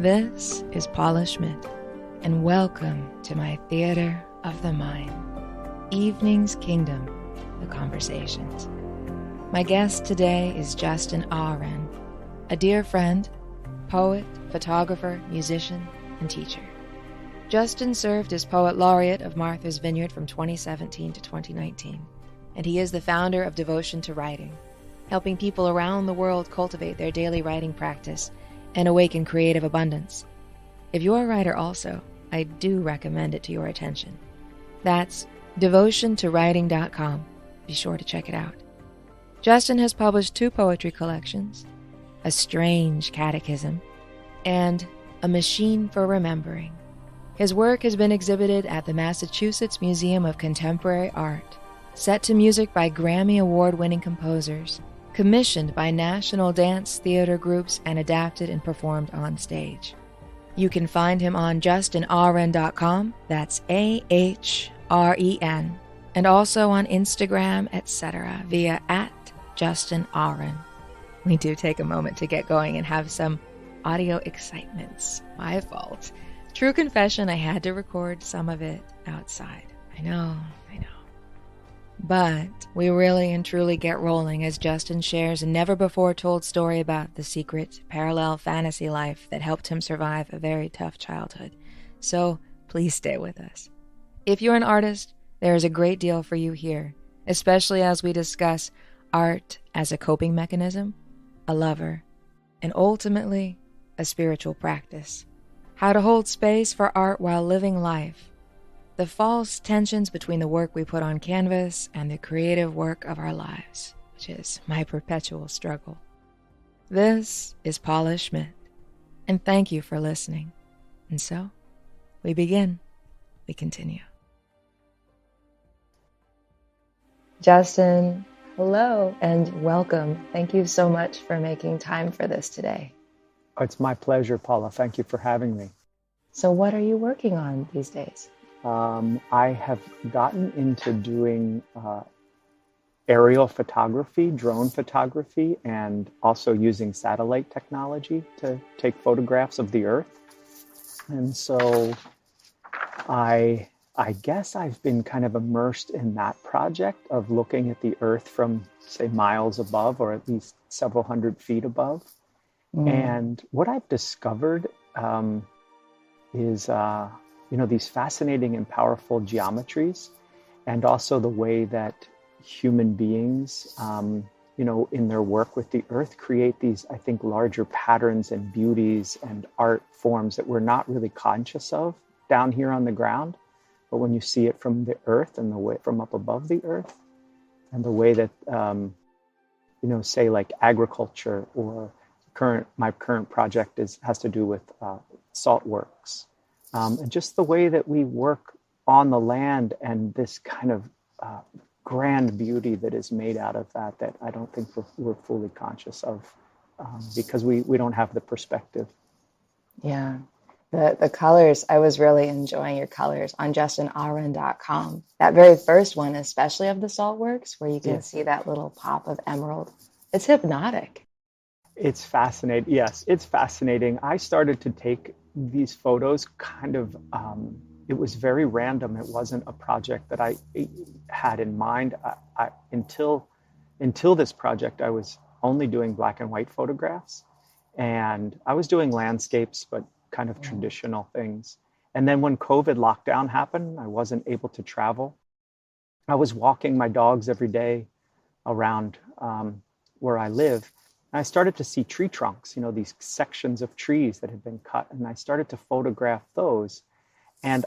This is Paula Schmidt, and welcome to my Theater of the Mind, Evening's Kingdom, the Conversations. My guest today is Justin Ahren, a dear friend, poet, photographer, musician, and teacher. Justin served as Poet Laureate of Martha's Vineyard from 2017 to 2019, and he is the founder of Devotion to Writing, helping people around the world cultivate their daily writing practice and awaken creative abundance. If you're a writer also, I do recommend it to your attention. That's devotiontowriting.com. Be sure to check it out. Justin has published 2 poetry collections, A Strange Catechism, and A Machine for Remembering. His work has been exhibited at the Massachusetts Museum of Contemporary Art, set to music by Grammy Award-winning composers, commissioned by national dance theater groups, and adapted and performed on stage. You can find him on JustinAhren.com, that's AHREN, and also on Instagram, etc., via @JustinAhren. We do take a moment to get going and have some audio excitements. My fault. True confession, I had to record some of it outside. I know. But we really and truly get rolling as Justin shares a never-before-told story about the secret, parallel fantasy life that helped him survive a very tough childhood. So please stay with us. If you're an artist, there is a great deal for you here, especially as we discuss art as a coping mechanism, a lover, and ultimately, a spiritual practice. How to hold space for art while living life. The false tensions between the work we put on canvas and the creative work of our lives, which is my perpetual struggle. This is Paula Schmidt, and thank you for listening. And so, we begin. We continue. Justin, hello and welcome. Thank you so much for making time for this today. It's my pleasure, Paula. Thank you for having me. So what are you working on these days? I have gotten into doing aerial photography, drone photography, and also using satellite technology to take photographs of the Earth. And so I guess I've been kind of immersed in that project of looking at the Earth from, say, miles above, or at least several hundred feet above. And what I've discovered is these fascinating and powerful geometries, and also the way that human beings, in their work with the Earth, create these, I think, larger patterns and beauties and art forms that we're not really conscious of down here on the ground. But when you see it from the Earth and the way from up above the Earth, and the way that, say like agriculture, or my current project has to do with salt works. And just the way that we work on the land, and this kind of grand beauty that is made out of that I don't think we're fully conscious of, because we don't have the perspective. Yeah. The colors, I was really enjoying your colors on JustinAhren.com. That very first one, especially of the salt works, where you can see that little pop of emerald. It's hypnotic. It's fascinating. Yes, it's fascinating. I started to take these photos kind of, it was very random. It wasn't a project that I had in mind. Until this project, I was only doing black and white photographs. And I was doing landscapes, but kind of traditional things. And then when COVID lockdown happened, I wasn't able to travel. I was walking my dogs every day around where I live. I started to see tree trunks, these sections of trees that had been cut, and I started to photograph those. And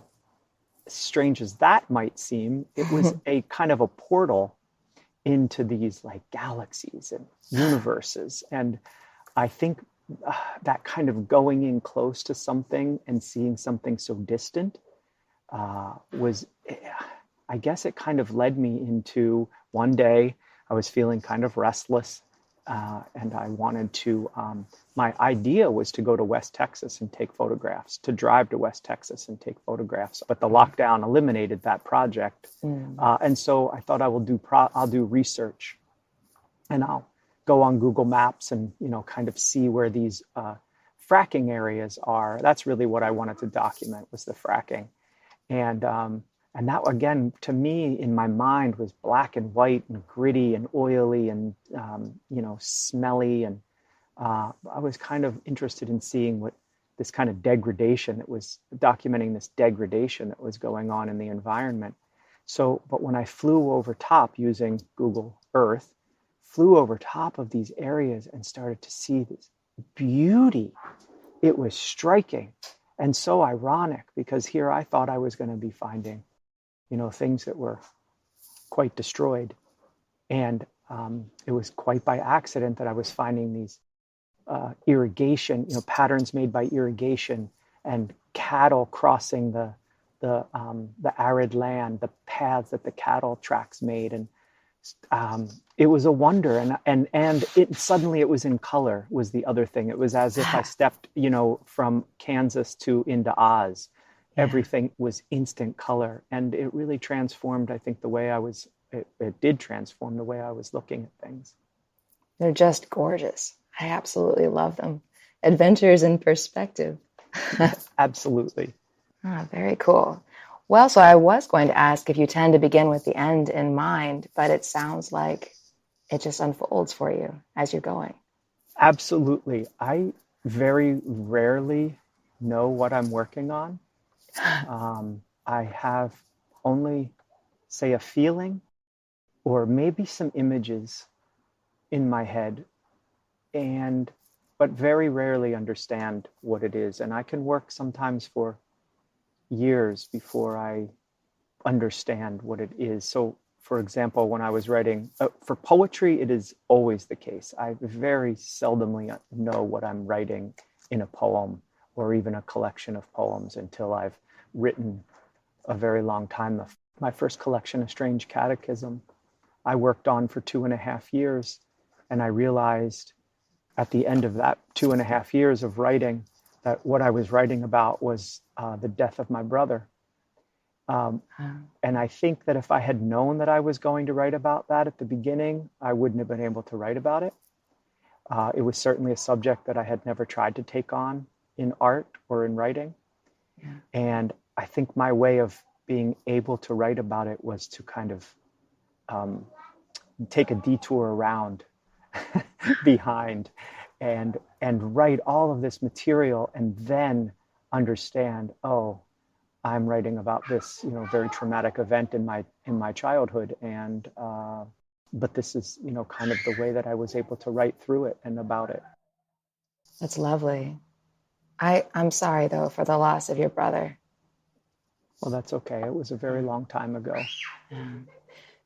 strange as that might seem, it was a kind of a portal into these like galaxies and universes. And I think that kind of going in close to something and seeing something so distant I guess it kind of led me into, one day I was feeling kind of restless. And I wanted to, my idea was to go to West Texas and take photographs, to drive to West Texas and take photographs. But the lockdown eliminated that project. And so I thought I'll do research, and I'll go on Google Maps and, kind of see where these fracking areas are. That's really what I wanted to document, was the fracking. And that, again, to me, in my mind, was black and white and gritty and oily and, smelly. And I was kind of interested in seeing what this kind of degradation that was documenting, this degradation that was going on in the environment. So, but when I flew over top using Google Earth, flew over top of these areas and started to see this beauty, it was striking and so ironic, because here I thought I was going to be finding, things that were quite destroyed. And it was quite by accident that I was finding these irrigation, patterns made by irrigation and cattle crossing the arid land, the paths that the cattle tracks made. And it was a wonder. And it suddenly it was in color was the other thing. It was as if I stepped, from Kansas into Oz. Yeah. Everything was instant color. And it really transformed, I think, the way it did transform the way I was looking at things. They're just gorgeous. I absolutely love them. Adventures in perspective. Absolutely. Oh, very cool. Well, so I was going to ask if you tend to begin with the end in mind, but it sounds like it just unfolds for you as you're going. Absolutely. I very rarely know what I'm working on. I have only, say, a feeling or maybe some images in my head, but very rarely understand what it is. And I can work sometimes for years before I understand what it is. So, for example, when I was writing, for poetry, it is always the case. I very seldomly know what I'm writing in a poem or even a collection of poems until I've written a very long time. My first collection, A Strange Catechism, I worked on for 2.5 years. And I realized at the end of that 2.5 years of writing that what I was writing about was the death of my brother. And I think that if I had known that I was going to write about that at the beginning, I wouldn't have been able to write about it. It was certainly a subject that I had never tried to take on in art or in writing. Yeah. And I think my way of being able to write about it was to kind of take a detour around behind and write all of this material and then understand, oh, I'm writing about this, very traumatic event in my childhood. And, but this is, kind of the way that I was able to write through it and about it. That's lovely. I'm sorry though, for the loss of your brother. Well, that's okay. It was a very long time ago. Yeah.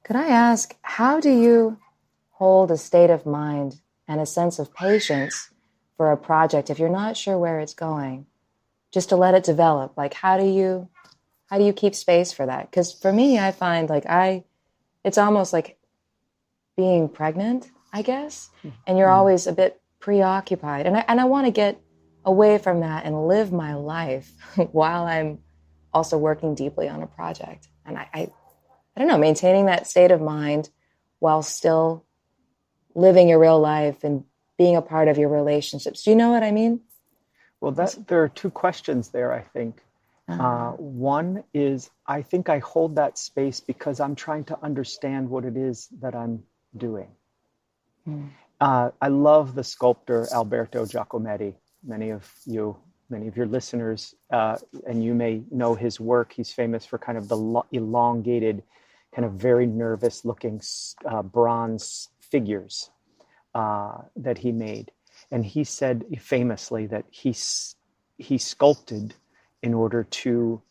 Could I ask, how do you hold a state of mind and a sense of patience for a project if you're not sure where it's going, just to let it develop? Like, how do you keep space for that? Because for me, I find it's almost like being pregnant, I guess, and you're always a bit preoccupied. And I want to get away from that and live my life while I'm also working deeply on a project. And I don't know, maintaining that state of mind while still living your real life and being a part of your relationships. Do you know what I mean? Well, there are two questions there, I think. One is, I think I hold that space because I'm trying to understand what it is that I'm doing. I love the sculptor Alberto Giacometti. Many of your listeners, and you may know his work. He's famous for kind of the elongated, kind of very nervous looking bronze figures that he made. And he said famously that he sculpted in order to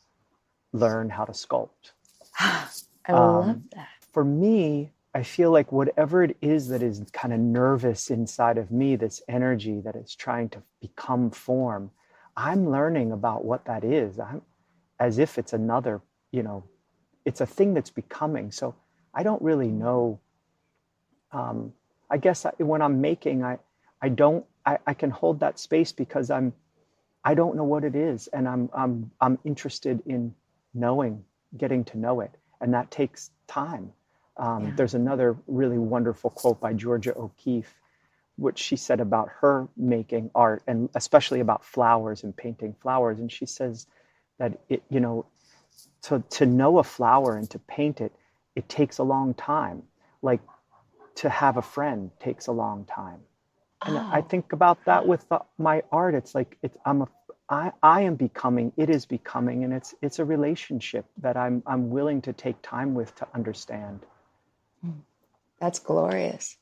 learn how to sculpt. I love that. For me, I feel like whatever it is that is kind of nervous inside of me, this energy that is trying to become form, I'm learning about what that is. I'm as if it's another, it's a thing that's becoming. So I don't really know. I guess when I'm making, I can hold that space because I don't know what it is, and I'm interested in getting to know it, and that takes time. There's another really wonderful quote by Georgia O'Keeffe what she said about her making art, and especially about flowers and painting flowers. And she says that to know a flower and to paint it, it takes a long time. Like to have a friend takes a long time. And I think about that with my art. It's like I am becoming. It is becoming, and it's a relationship that I'm willing to take time with to understand. That's glorious.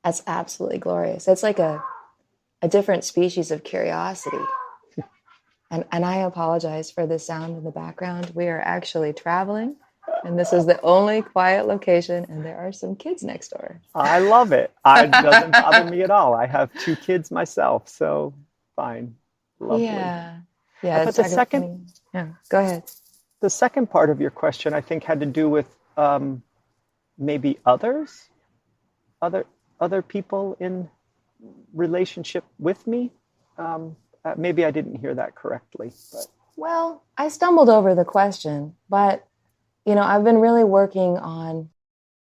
That's absolutely glorious. It's like a different species of curiosity. And I apologize for the sound in the background. We are actually traveling, and this is the only quiet location, and there are some kids next door. I love it. It doesn't bother me at all. I have 2 kids myself, so fine. Lovely. Yeah. But the second, go ahead. The second part of your question, I think, had to do with maybe other people in relationship with me. Maybe I didn't hear that correctly. But. Well, I stumbled over the question, but, I've been really working on,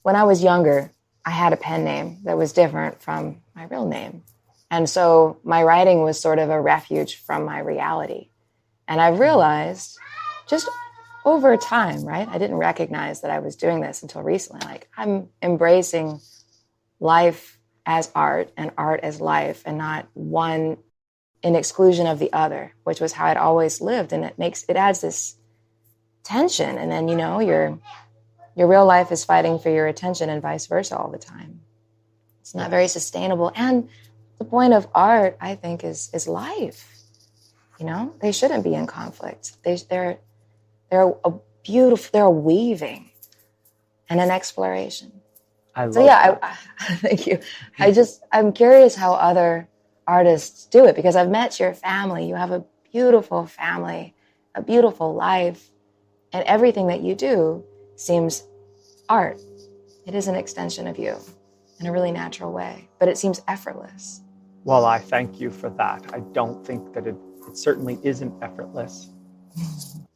when I was younger, I had a pen name that was different from my real name. And so my writing was sort of a refuge from my reality. And I've realized just over time, right? I didn't recognize that I was doing this until recently. Like, I'm embracing life as art and art as life, and not one in exclusion of the other, which was how I'd always lived. And it adds this tension. And then, your real life is fighting for your attention and vice versa all the time. It's not very sustainable. And the point of art, I think, is life. They shouldn't be in conflict. They're a weaving and an exploration. Thank you. I'm curious how other artists do it, because I've met your family. You have a beautiful family, a beautiful life, and everything that you do seems art. It is an extension of you in a really natural way, but it seems effortless. Well, I thank you for that. I don't think that it certainly isn't effortless.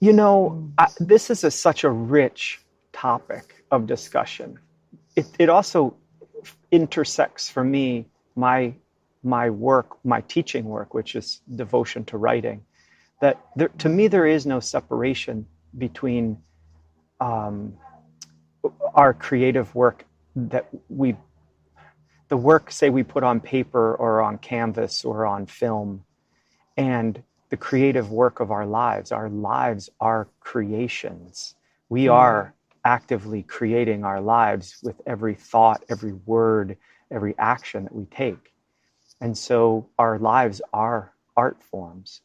This is such a rich topic of discussion. It also intersects for me my work, my teaching work, which is devotion to writing. That to me, there is no separation between our creative work the work, say, we put on paper or on canvas or on film, and the creative work of our lives. Our lives are creations. We are actively creating our lives with every thought, every word, every action that we take. And so our lives are art forms.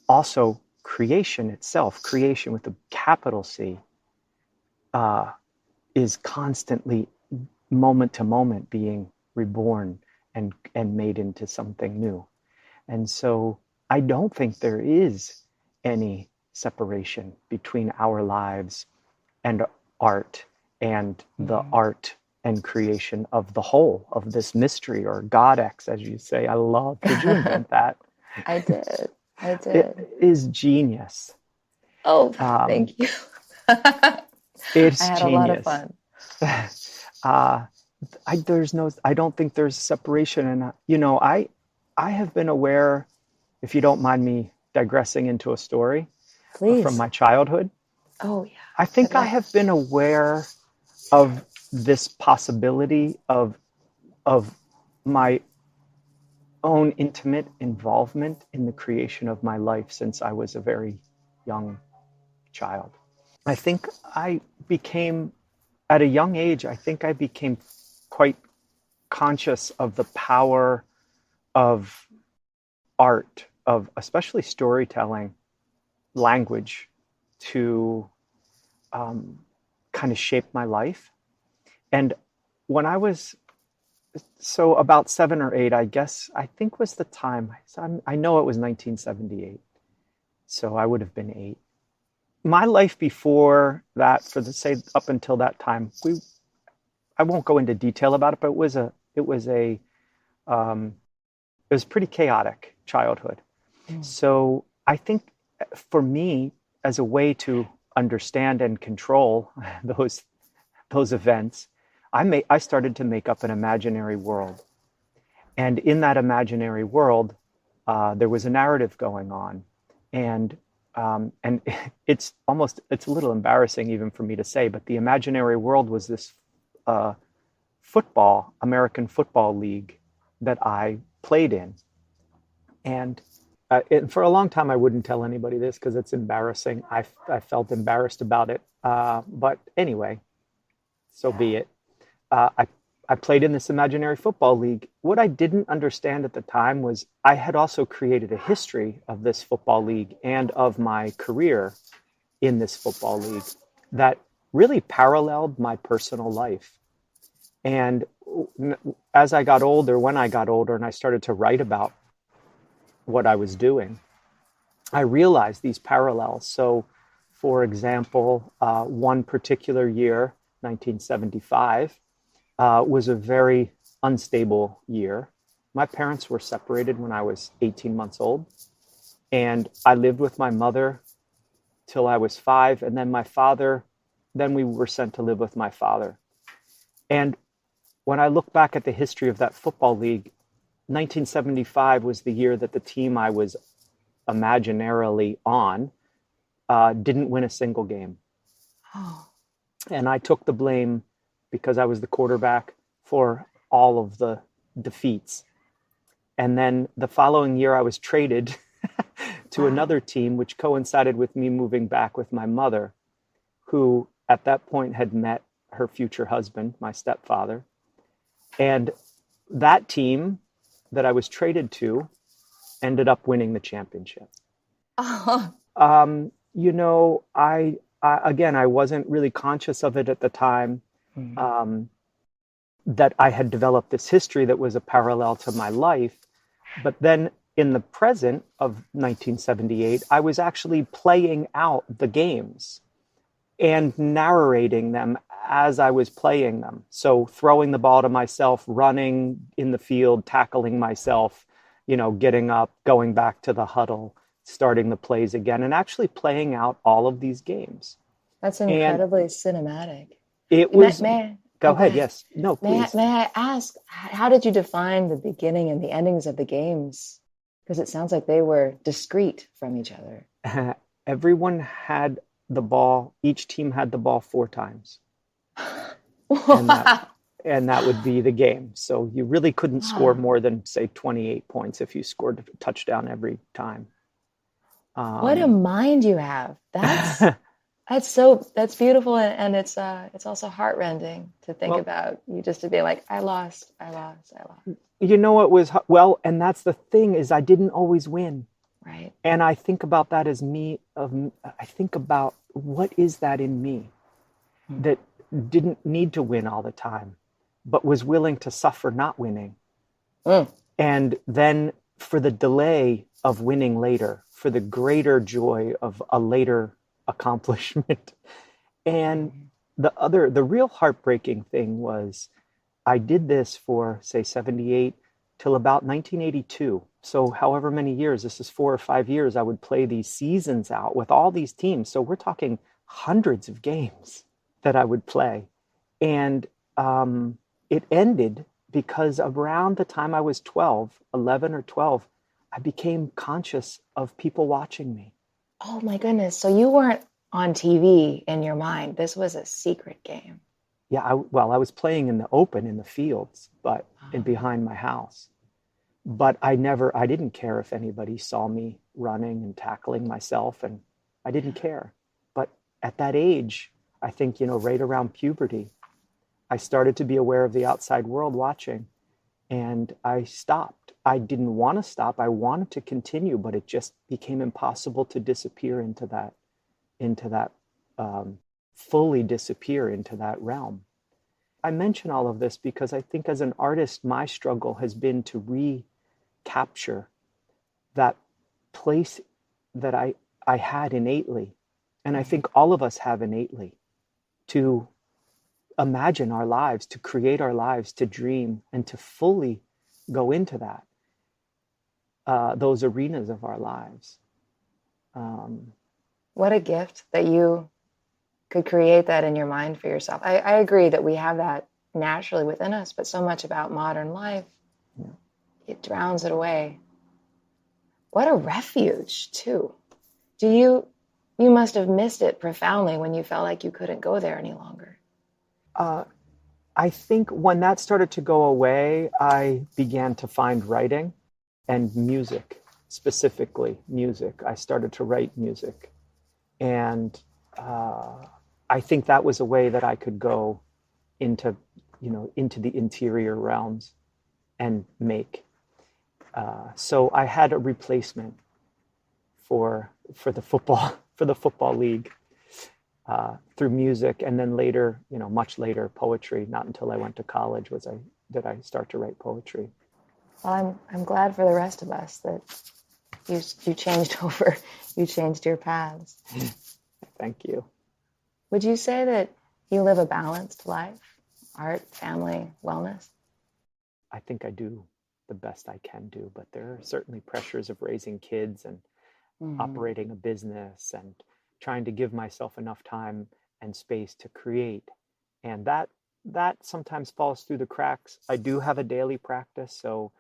Also, creation itself, creation with a capital C, is constantly, moment to moment, being reborn and made into something new. And so I don't think there is any separation between our lives and art and the art and creation of the whole, of this mystery, or Godex, as you say. Did you invent that? I did. It is genius. Oh, thank you. It's I had genius. a lot of fun. I don't think there's separation. And, I have been aware, if you don't mind me digressing into a story. Please. From my childhood. Oh, yeah. I think I have been aware of this possibility of my own intimate involvement in the creation of my life since I was a very young child. I think at a young age, I became quite conscious of the power of art, of especially storytelling, language, to kind of shape my life. And when I was about 7 or 8, I think was the time. So I know it was 1978. So I would have been 8. My life before that, up until that time, I won't go into detail about it, but it was pretty chaotic childhood. So I think for me, as a way to understand and control those events, I started to make up an imaginary world. And in that imaginary world, there was a narrative going on. And it's a little embarrassing even for me to say, but the imaginary world was this American football league that I played in. And for a long time, I wouldn't tell anybody this because it's embarrassing. I felt embarrassed about it. But anyway, so be it. I played in this imaginary football league. What I didn't understand at the time was I had also created a history of this football league and of my career in this football league that really paralleled my personal life. And as I got older, when I got older and I started to write about what I was doing, I realized these parallels. So, for example, one particular year, 1975, was a very unstable year. My parents were separated when I was 18 months old, and I lived with my mother till I was 5, and then we were sent to live with my father. And when I look back at the history of that football league, 1975 was the year that the team I was imaginarily on didn't win a single game. Oh. And I took the blame because I was the quarterback for all of the defeats. And then the following year I was traded to another team, which coincided with me moving back with my mother, who at that point had met her future husband, my stepfather. And that team that I was traded to ended up winning the championship. Oh. I wasn't really conscious of it at the time. That I had developed this history that was a parallel to my life. But then in the present of 1978, I was actually playing out the games and narrating them as I was playing them. So throwing the ball to myself, running in the field, tackling myself, getting up, going back to the huddle, starting the plays again, and actually playing out all of these games. That's incredibly cinematic. It was. Go ahead. Okay. Yes. No, please. May I ask, how did you define the beginning and the endings of the games? Because it sounds like they were discrete from each other. Everyone had the ball. Each team had the ball 4 times. and that would be the game. So you really couldn't score more than, say, 28 points if you scored a touchdown every time. What a mind you have. That's beautiful, and it's also heartrending to think about. You just to be like, I lost. You know, it was, and that's the thing, is I didn't always win. Right. And I think about that as I think about what is that in me that didn't need to win all the time, but was willing to suffer not winning. And then for the delay of winning later, for the greater joy of a later accomplishment. And the real heartbreaking thing was I did this for, say, 78 till about 1982. So however many years, this is 4 or 5 years, I would play these seasons out with all these teams. So we're talking hundreds of games that I would play. And it ended because around the time I was 11 or 12, I became conscious of people watching me. Oh my goodness. So you weren't on TV in your mind. This was a secret game. Yeah, I was playing in the open, in the fields, but behind my house. But I didn't care if anybody saw me running and tackling myself, and I didn't care. But at that age, I think, right around puberty, I started to be aware of the outside world watching, and I stopped. I didn't want to stop. I wanted to continue, but it just became impossible to disappear into that fully disappear into that realm. I mention all of this because I think as an artist, my struggle has been to recapture that place that I had innately, and I think all of us have innately, to imagine our lives, to create our lives, to dream, and to fully go into that, those arenas of our lives. What a gift that you could create that in your mind for yourself. I agree that we have that naturally within us, but so much about modern life it drowns it away. What a refuge, too. You must have missed it profoundly when you felt like you couldn't go there any longer. I think when that started to go away, I began to find writing and music, specifically music. I started to write music. And I think that was a way that I could go into the interior realms and make. So I had a replacement for the football league through music, and then later, much later, poetry. Not until I went to college did I start to write poetry. Well, I'm glad for the rest of us that you changed over, you changed your paths. Thank you. Would you say that you live a balanced life? Art, family, wellness? I think I do the best I can do, but there are certainly pressures of raising kids and operating a business and trying to give myself enough time and space to create. And that sometimes falls through the cracks. I do have a daily practice, so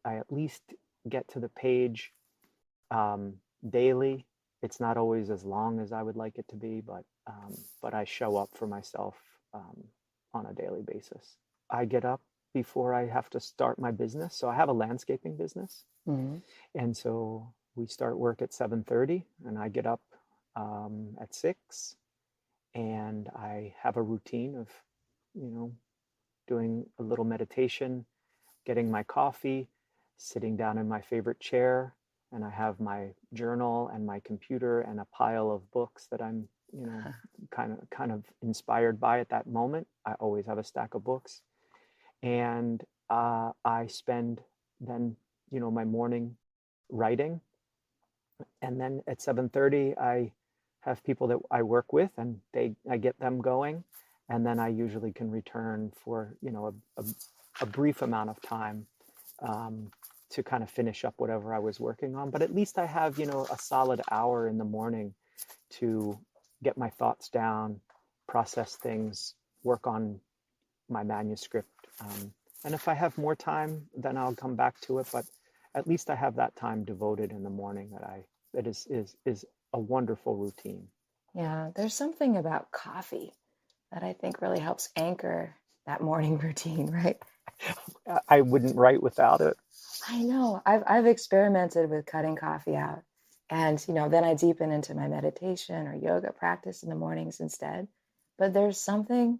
I at least get to the page daily. It's not always as long as I would like it to be, but I show up for myself on a daily basis. I get up before I have to start my business. So I have a landscaping business. And so we start work at 7:30 and I get up at 6, and I have a routine of, doing a little meditation, getting my coffee, sitting down in my favorite chair, and I have my journal and my computer and a pile of books that I'm, kind of inspired by at that moment. I always have a stack of books. And I spend then, my morning writing. And then at 7:30, I have people that I work with, and I get them going. And then I usually can return for, a brief amount of time to kind of finish up whatever I was working on. But at least I have, a solid hour in the morning to get my thoughts down, process things, work on my manuscript. And if I have more time, then I'll come back to it. But at least I have that time devoted in the morning that is a wonderful routine. Yeah, there's something about coffee that I think really helps anchor that morning routine, right? I wouldn't write without it. I know. I've experimented with cutting coffee out. And, then I deepen into my meditation or yoga practice in the mornings instead. But there's something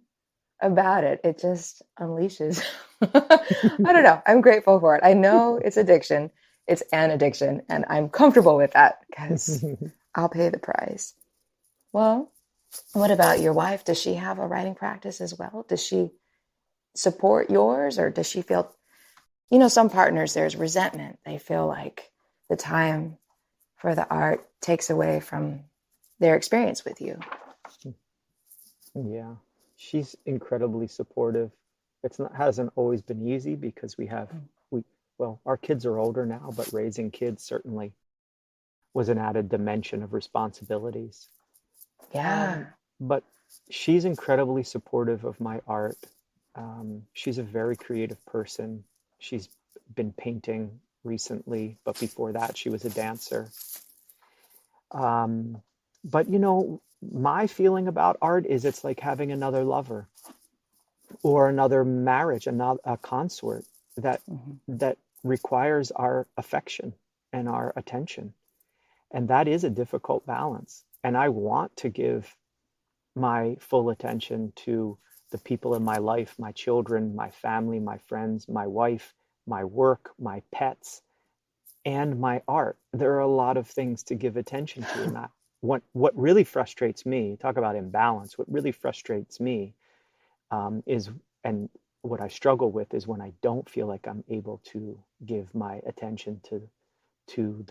about it. It just unleashes. I don't know. I'm grateful for it. I know it's addiction. It's an addiction. And I'm comfortable with that because I'll pay the price. Well, what about your wife? Does she have a writing practice as well? Does she support yours, or does she feel, some partners, there's resentment. They feel like the time for the art takes away from their experience with you. Yeah, she's incredibly supportive. Hasn't always been easy because our kids are older now, but raising kids certainly was an added dimension of responsibilities. Yeah. But she's incredibly supportive of my art. She's a very creative person. She's been painting recently, but before that, she was a dancer. But, my feeling about art is it's like having another lover or another marriage, a consort that requires our affection and our attention. And that is a difficult balance. And I want to give my full attention to the people in my life, my children, my family, my friends, my wife, my work, my pets, and my art. There are a lot of things to give attention to in that. What really frustrates me, talk about imbalance, what really frustrates me is, and what I struggle with is when I don't feel like I'm able to give my attention to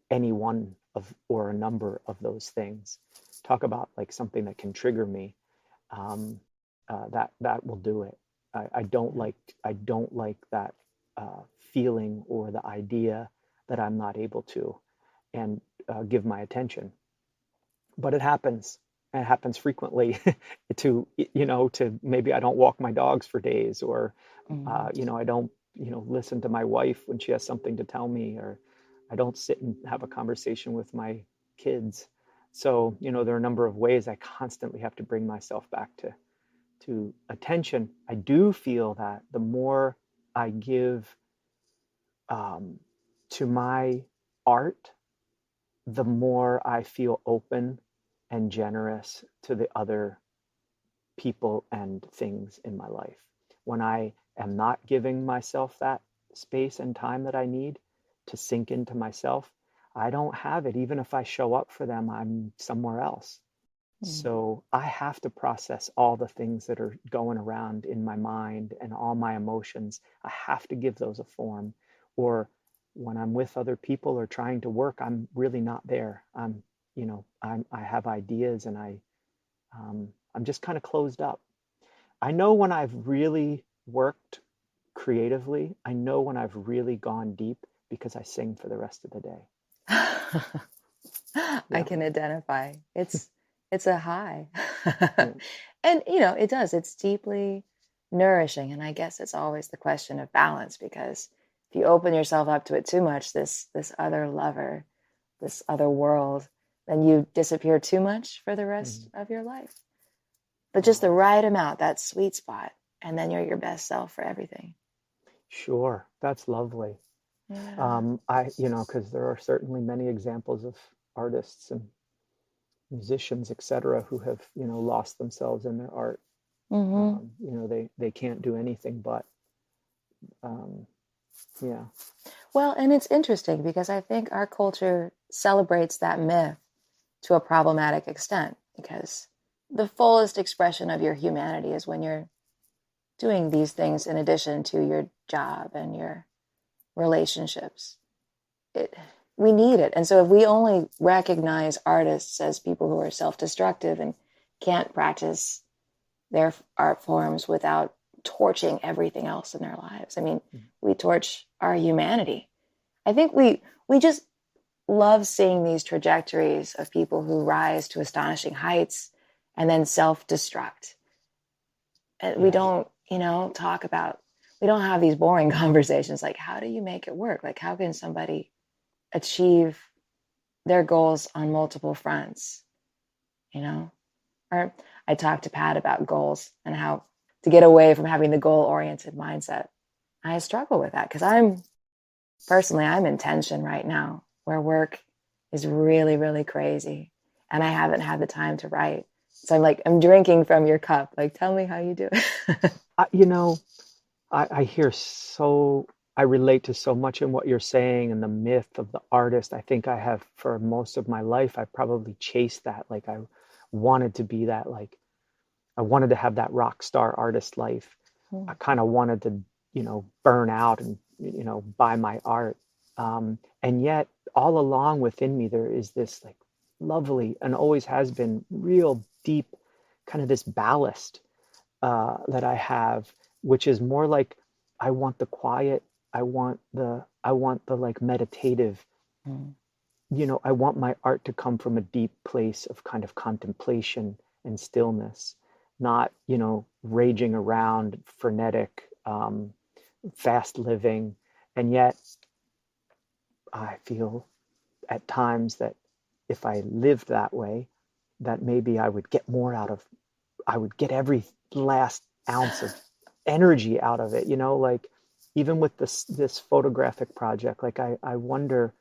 any one of, or a number of those things. Talk about like something that can trigger me. That will do it. I don't like that feeling or the idea that I'm not able to and give my attention. But it happens. It happens frequently to maybe I don't walk my dogs for days, or I don't listen to my wife when she has something to tell me, or I don't sit and have a conversation with my kids. So, there are a number of ways I constantly have to bring myself back to attention. I do feel that the more I give to my art, the more I feel open and generous to the other people and things in my life. When I am not giving myself that space and time that I need to sink into myself, I don't have it. Even if I show up for them, I'm somewhere else. So I have to process all the things that are going around in my mind and all my emotions. I have to give those a form. Or when I'm with other people or trying to work, I'm really not there. I have ideas, and I'm just kind of closed up. I know when I've really worked creatively. I know when I've really gone deep, because I sing for the rest of the day. I can identify. It's a high. And, it does. It's deeply nourishing. And I guess it's always the question of balance, because if you open yourself up to it too much, this other lover, this other world, then you disappear too much for the rest of your life. But just the right amount, that sweet spot, and then you're your best self for everything. Sure. That's lovely. Yeah. Because there are certainly many examples of artists and musicians, etc., who have, lost themselves in their art. They can't do anything but, yeah. Well, and it's interesting because I think our culture celebrates that myth to a problematic extent, because the fullest expression of your humanity is when you're doing these things in addition to your job and your relationships. We need it. And so if we only recognize artists as people who are self-destructive and can't practice their art forms without torching everything else in their lives, I mean, we torch our humanity. I think we just love seeing these trajectories of people who rise to astonishing heights and then self-destruct. And we don't, talk about, we don't have these boring conversations like, how do you make it work? Like, how can somebody achieve their goals on multiple fronts? Or I talked to Pat about goals and how to get away from having the goal-oriented mindset. I struggle with that because I'm in tension right now where work is really, really crazy and I haven't had the time to write. So I'm drinking from your cup. Like, tell me how you do it. I relate to so much in what you're saying and the myth of the artist. I think I have, for most of my life, I probably chased that. Like, I wanted to be that, like, I wanted to have that rock star artist life. I kind of wanted to, burn out and, buy my art. And yet all along within me, there is this like lovely, and always has been, real deep kind of this ballast that I have, which is more like, I want the quiet. I want the like meditative, I want my art to come from a deep place of kind of contemplation and stillness, not, raging around, frenetic, fast living. And yet I feel at times that if I lived that way, that maybe I would get every last ounce of energy out of it, like even with this photographic project, like I wonder,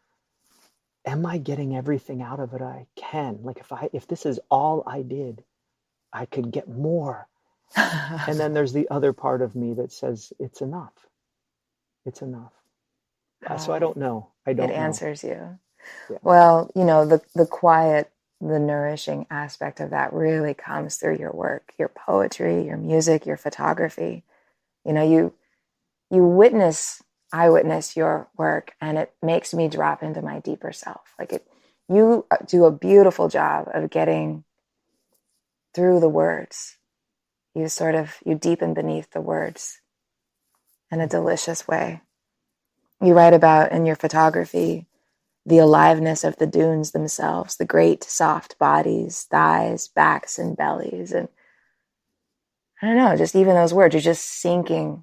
am I getting everything out of it I can? Like if this is all I did, I could get more. And then there's the other part of me that says it's enough. It's enough. So I don't know. It answers you. Yeah. Well, the quiet, the nourishing aspect of that really comes through your work, your poetry, your music, your photography. I witness your work, and it makes me drop into my deeper self. You do a beautiful job of getting through the words. You deepen beneath the words in a delicious way. You write about in your photography the aliveness of the dunes themselves, the great soft bodies, thighs, backs, and bellies. And I don't know, just even those words, you're just sinking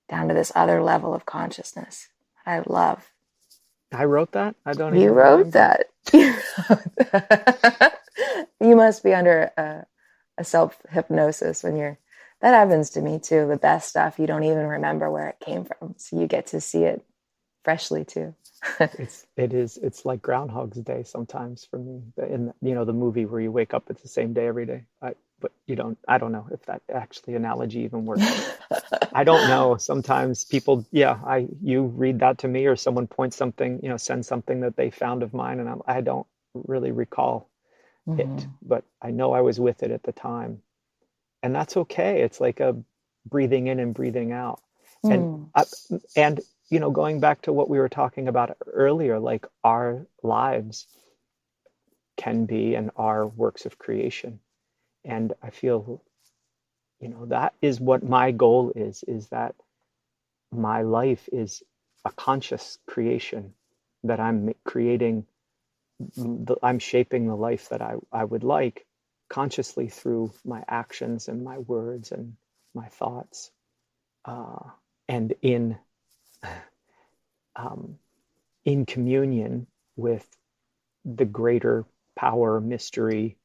down to this other level of consciousness. I love. I wrote that? I don't You even wrote remember. that. You must be under a self-hypnosis when you're, that happens to me too. The best stuff, you don't even remember where it came from. So you get to see it freshly too. It's like Groundhog's Day sometimes for me. In the movie where you wake up, it's the same day every day. But I don't know if that actually analogy even works. I don't know. Sometimes people, you read that to me, or someone points something, sends something that they found of mine, and I don't really recall it, but I know I was with it at the time, and that's okay. It's like a breathing in and breathing out, and going back to what we were talking about earlier, like our lives can be and are works of creation, and I feel, that is what my goal is that my life is a conscious creation, that I'm creating, I'm shaping the life that I would like consciously through my actions and my words and my thoughts, and in communion with the greater power mystery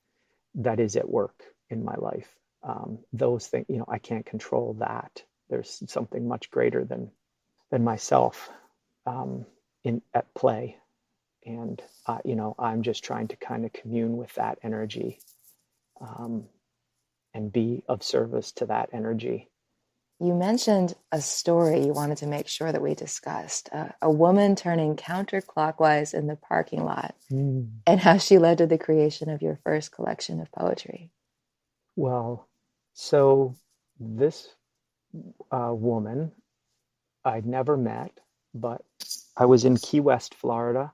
that is at work in my life. Those things, I can't control that. There's something much greater than myself at play. And, I'm just trying to kind of commune with that energy, and be of service to that energy. You mentioned a story you wanted to make sure that we discussed, a woman turning counterclockwise in the parking lot, and how she led to the creation of your first collection of poetry. Well, so this woman I'd never met, but I was in Key West, Florida,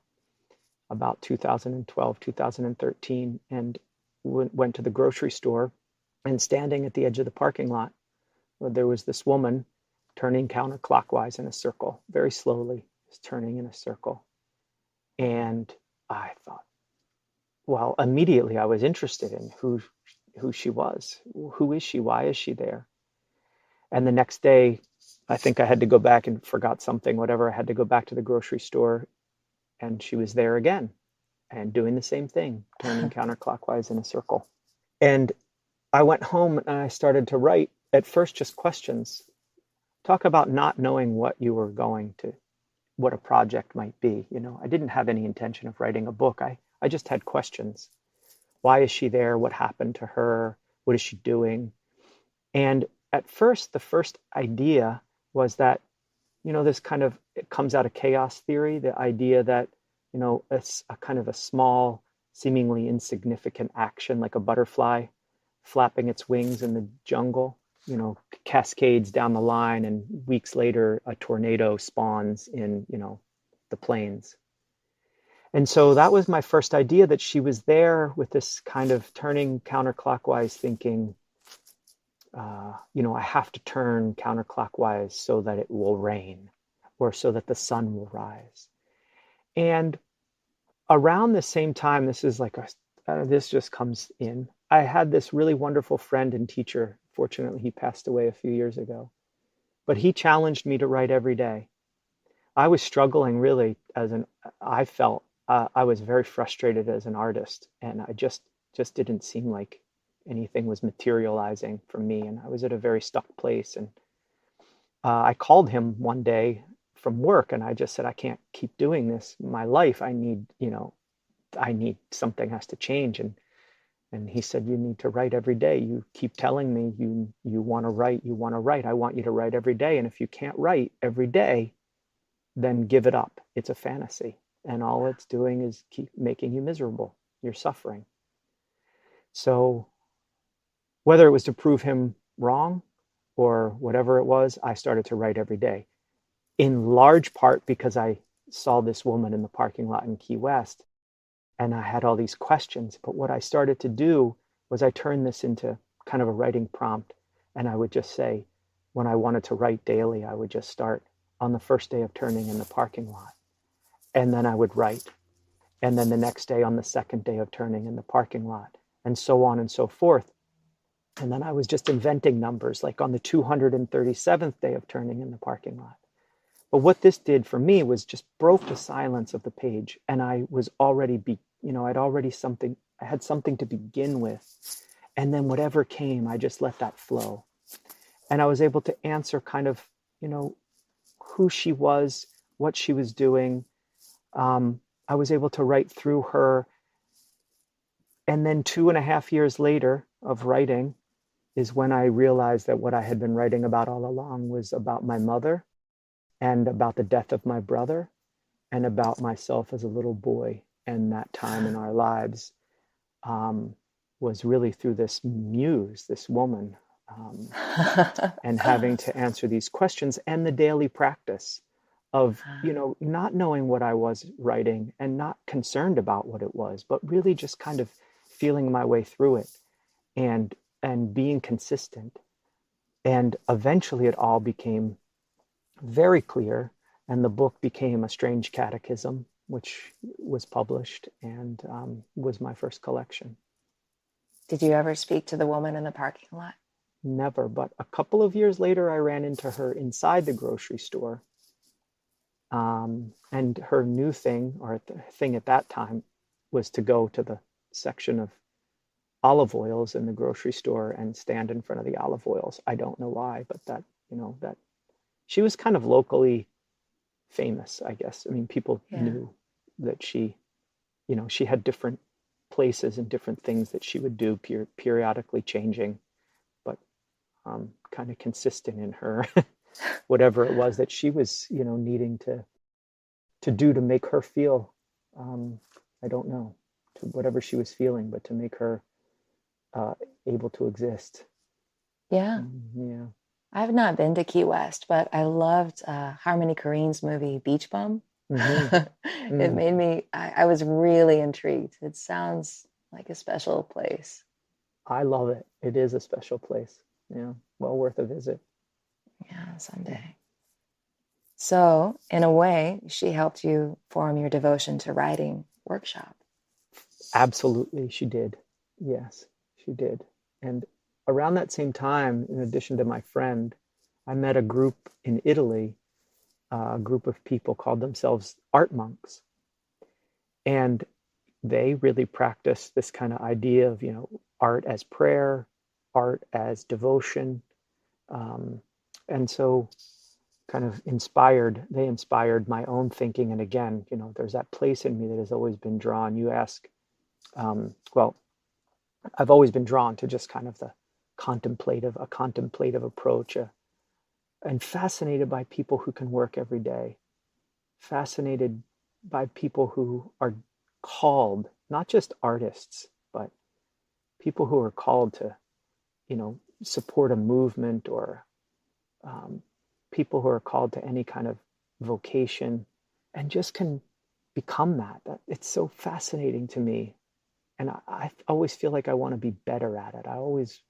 about 2012, 2013, and went to the grocery store, and standing at the edge of the parking lot, there was this woman turning counterclockwise in a circle, very slowly, just turning in a circle. And I thought, well, immediately I was interested in who she was. Who is she? Why is she there? And the next day, I think I had to go back and forgot something, whatever. I had to go back to the grocery store, and she was there again and doing the same thing, turning counterclockwise in a circle. And I went home and I started to write, at first just questions. Talk about not knowing what you were going to, what a project might be. I didn't have any intention of writing a book. I just had questions. Why is she there? What happened to her? What is she doing? And at first, the first idea was that, this kind of, it comes out of chaos theory, the idea that, it's a kind of a small, seemingly insignificant action, like a butterfly flapping its wings in the jungle, cascades down the line, and weeks later, a tornado spawns in, the plains. And so that was my first idea, that she was there with this kind of turning counterclockwise thinking, I have to turn counterclockwise so that it will rain, or so that the sun will rise. And around the same time, this is like this just comes in. I had this really wonderful friend and teacher. Fortunately, he passed away a few years ago, but he challenged me to write every day. I was struggling really I felt I was very frustrated as an artist, and I just didn't seem like anything was materializing for me, and I was at a very stuck place. And I called him one day from work, and I just said, I can't keep doing this. My life, I need something has to change. And he said, you need to write every day. You keep telling me you want to write, you want to write. I want you to write every day. And if you can't write every day, then give it up. It's a fantasy. And all it's doing is keep making you miserable. You're suffering. So whether it was to prove him wrong or whatever it was, I started to write every day. In large part because I saw this woman in the parking lot in Key West, and I had all these questions. But what I started to do was I turned this into kind of a writing prompt. And I would just say, when I wanted to write daily, I would just start on the first day of turning in the parking lot. And then I would write. And then the next day on the second day of turning in the parking lot, and so on and so forth. And then I was just inventing numbers, like on the 237th day of turning in the parking lot. But what this did for me was just broke the silence of the page. And I was already, I had something to begin with. And then whatever came, I just let that flow. And I was able to answer kind of, who she was, what she was doing. I was able to write through her. And then 2.5 years later of writing is when I realized that what I had been writing about all along was about my mother and about the death of my brother and about myself as a little boy. And that time in our lives was really through this muse, this woman, and having to answer these questions and the daily practice of, not knowing what I was writing and not concerned about what it was, but really just kind of feeling my way through it and being consistent. And eventually it all became very clear. And the book became A Strange Catechism, which was published and was my first collection. Did you ever speak to the woman in the parking lot? Never, but a couple of years later, I ran into her inside the grocery store. And her new thing, or thing at that time, was to go to the section of olive oils in the grocery store and stand in front of the olive oils. I don't know why, but that she was kind of locally famous, I guess. I mean, people knew that she had different places and different things that she would do, periodically changing, but kind of consistent in her, whatever it was that she was, needing to do to make her feel, I don't know, to whatever she was feeling, but to make her able to exist. Yeah. Yeah. I've not been to Key West, but I loved Harmony Korine's movie Beach Bum. Mm-hmm. It made me, I was really intrigued. It sounds like a special place. I love it. It is a special place. Yeah. Well worth a visit. Yeah, someday. So, in a way, she helped you form your devotion to writing workshop. Absolutely, she did. Yes, she did. And around that same time, in addition to my friend, I met a group in Italy, a group of people called themselves art monks. And they really practiced this kind of idea of, art as prayer, art as devotion. And so kind of they inspired my own thinking. And again, there's that place in me that has always been drawn. You ask, I've always been drawn to just kind of the contemplative approach, and fascinated by people who can work every day, fascinated by people who are called, not just artists, but people who are called to, support a movement, or people who are called to any kind of vocation and just can become that. It's so fascinating to me. And I always feel like I want to be better at it. I always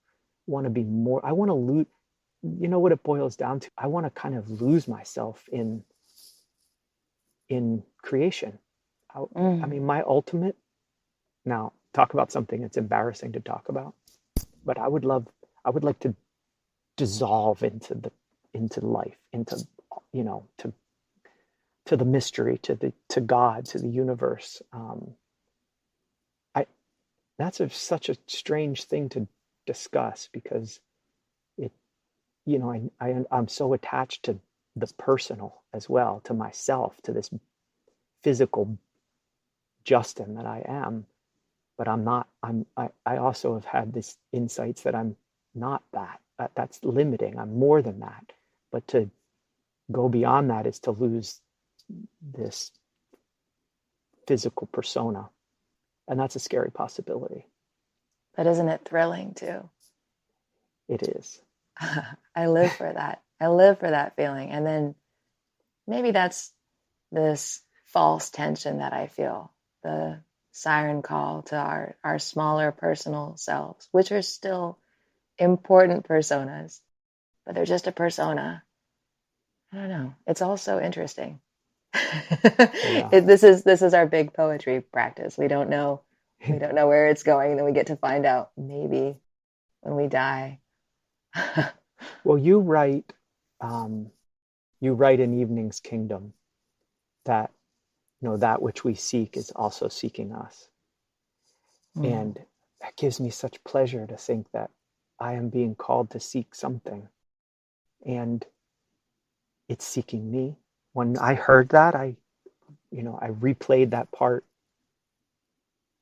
want to be more. I want to lose. You know what it boils down to? I want to kind of lose myself in creation. I mean, my ultimate. Now, talk about something that's embarrassing to talk about, but I would like to dissolve into life, into to the mystery, to God, to the universe. That's such a strange thing to discuss, because I'm so attached to the personal as well, to myself, to this physical Justin that I am, but I'm not. I also have had these insights that I'm not that. That's limiting. I'm more than that. But to go beyond that is to lose this physical persona. And that's a scary possibility. But isn't it thrilling too? It is. I live for that. I live for that feeling. And then maybe that's this false tension that I feel, the siren call to our smaller personal selves, which are still important personas, but they're just a persona. I don't know. It's also interesting. Yeah. This is our big poetry practice. We don't know where it's going, and then we get to find out maybe when we die. Well, you write in Evening's Kingdom that, that which we seek is also seeking us. And that gives me such pleasure to think that I am being called to seek something. And it's seeking me. When I heard that, I replayed that part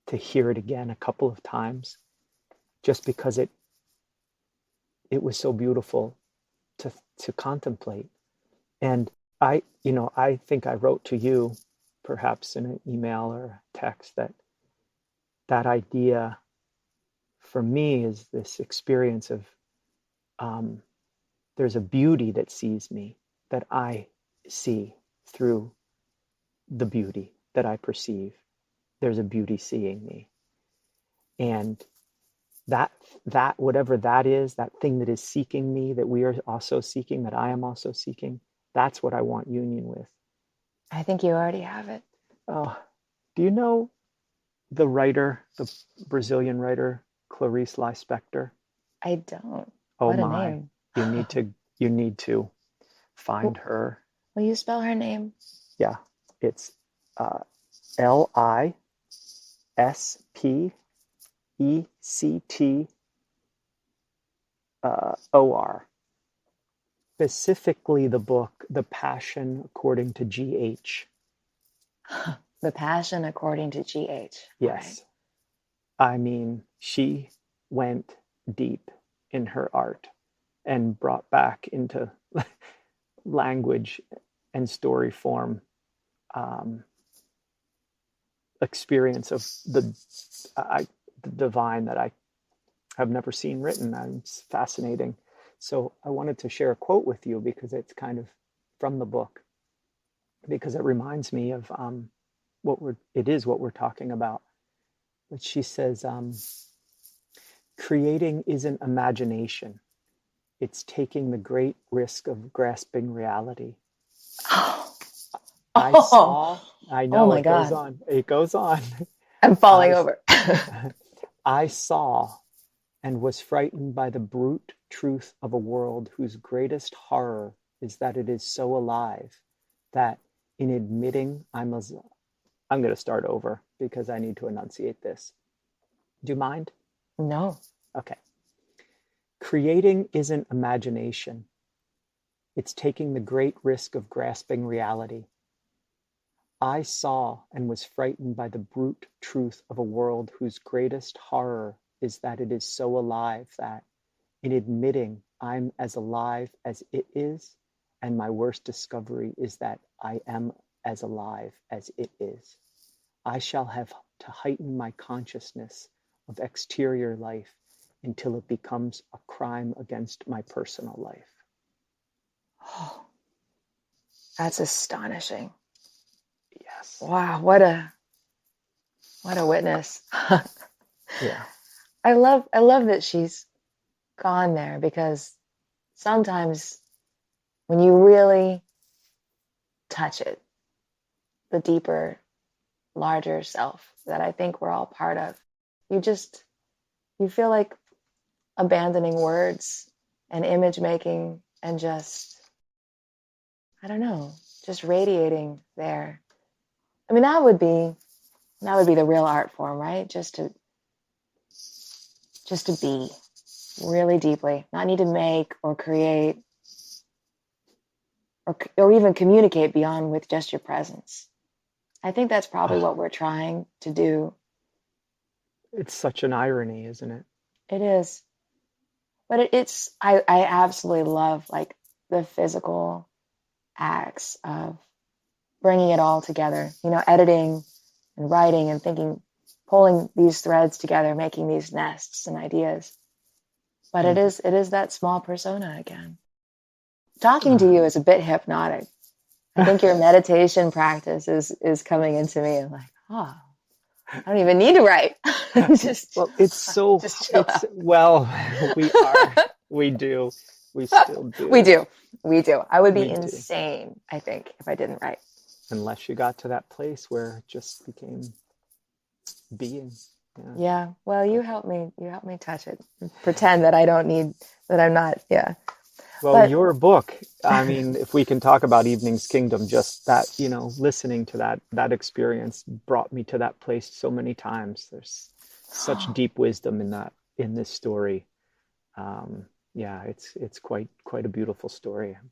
to hear it again a couple of times, just because it was so beautiful to contemplate. And I think I wrote to you, perhaps in an email or a text, that idea for me is this experience of there's a beauty that sees me, that I see through the beauty that I perceive. There's a beauty seeing me. And that whatever that is, that thing that is seeking me, that we are also seeking, that I am also seeking, that's what I want union with. I think you already have it. Oh, do you know the Brazilian writer, Clarice Lispector? I don't. Oh, what a my. name. You need to find her. Will you spell her name? Yeah, it's Lispector. Specifically the book, The Passion According to G.H. The Passion According to G.H. Yes. Right. I mean, she went deep in her art and brought back into language and story form experience of the divine that I have never seen written. It's fascinating. So I wanted to share a quote with you because it's kind of from the book, because it reminds me of what we're talking about. But she says, creating isn't imagination. It's taking the great risk of grasping reality. I know. Oh my God. It goes on. I'm falling over. I saw and was frightened by the brute truth of a world whose greatest horror is that it is so alive that in admitting I'm going to start over because I need to enunciate this. Do you mind? No. Okay. Creating isn't imagination. It's taking the great risk of grasping reality. I saw and was frightened by the brute truth of a world whose greatest horror is that it is so alive that, in admitting I'm as alive as it is, and my worst discovery is that I am as alive as it is, I shall have to heighten my consciousness of exterior life until it becomes a crime against my personal life. Oh, that's astonishing. Yes. Wow, what a witness. Yeah. I love that she's gone there, because sometimes when you really touch it, the deeper, larger self that I think we're all part of, you feel like abandoning words and image making and just, I don't know, just radiating there. I mean, that would be the real art form, right? Just to be really deeply, not need to make or create or even communicate beyond with just your presence. I think that's probably what we're trying to do. It's such an irony, isn't it? It is. But I absolutely love like the physical acts of bringing it all together, editing and writing and thinking, pulling these threads together, making these nests and ideas. But it is that small persona again. Talking to you is a bit hypnotic. I think your meditation practice is coming into me. I'm like, oh, I don't even need to write. We do. We still do. We do. I would be insane, I think, if I didn't write. Unless you got to that place where it just became being. Yeah. Well, you help me touch it. Pretend that I don't need, that I'm not. Yeah. Well, But your book, I mean, if we can talk about Evening's Kingdom, just that, listening to that experience brought me to that place so many times. There's such deep wisdom in this story. Yeah, it's quite a beautiful story. I'm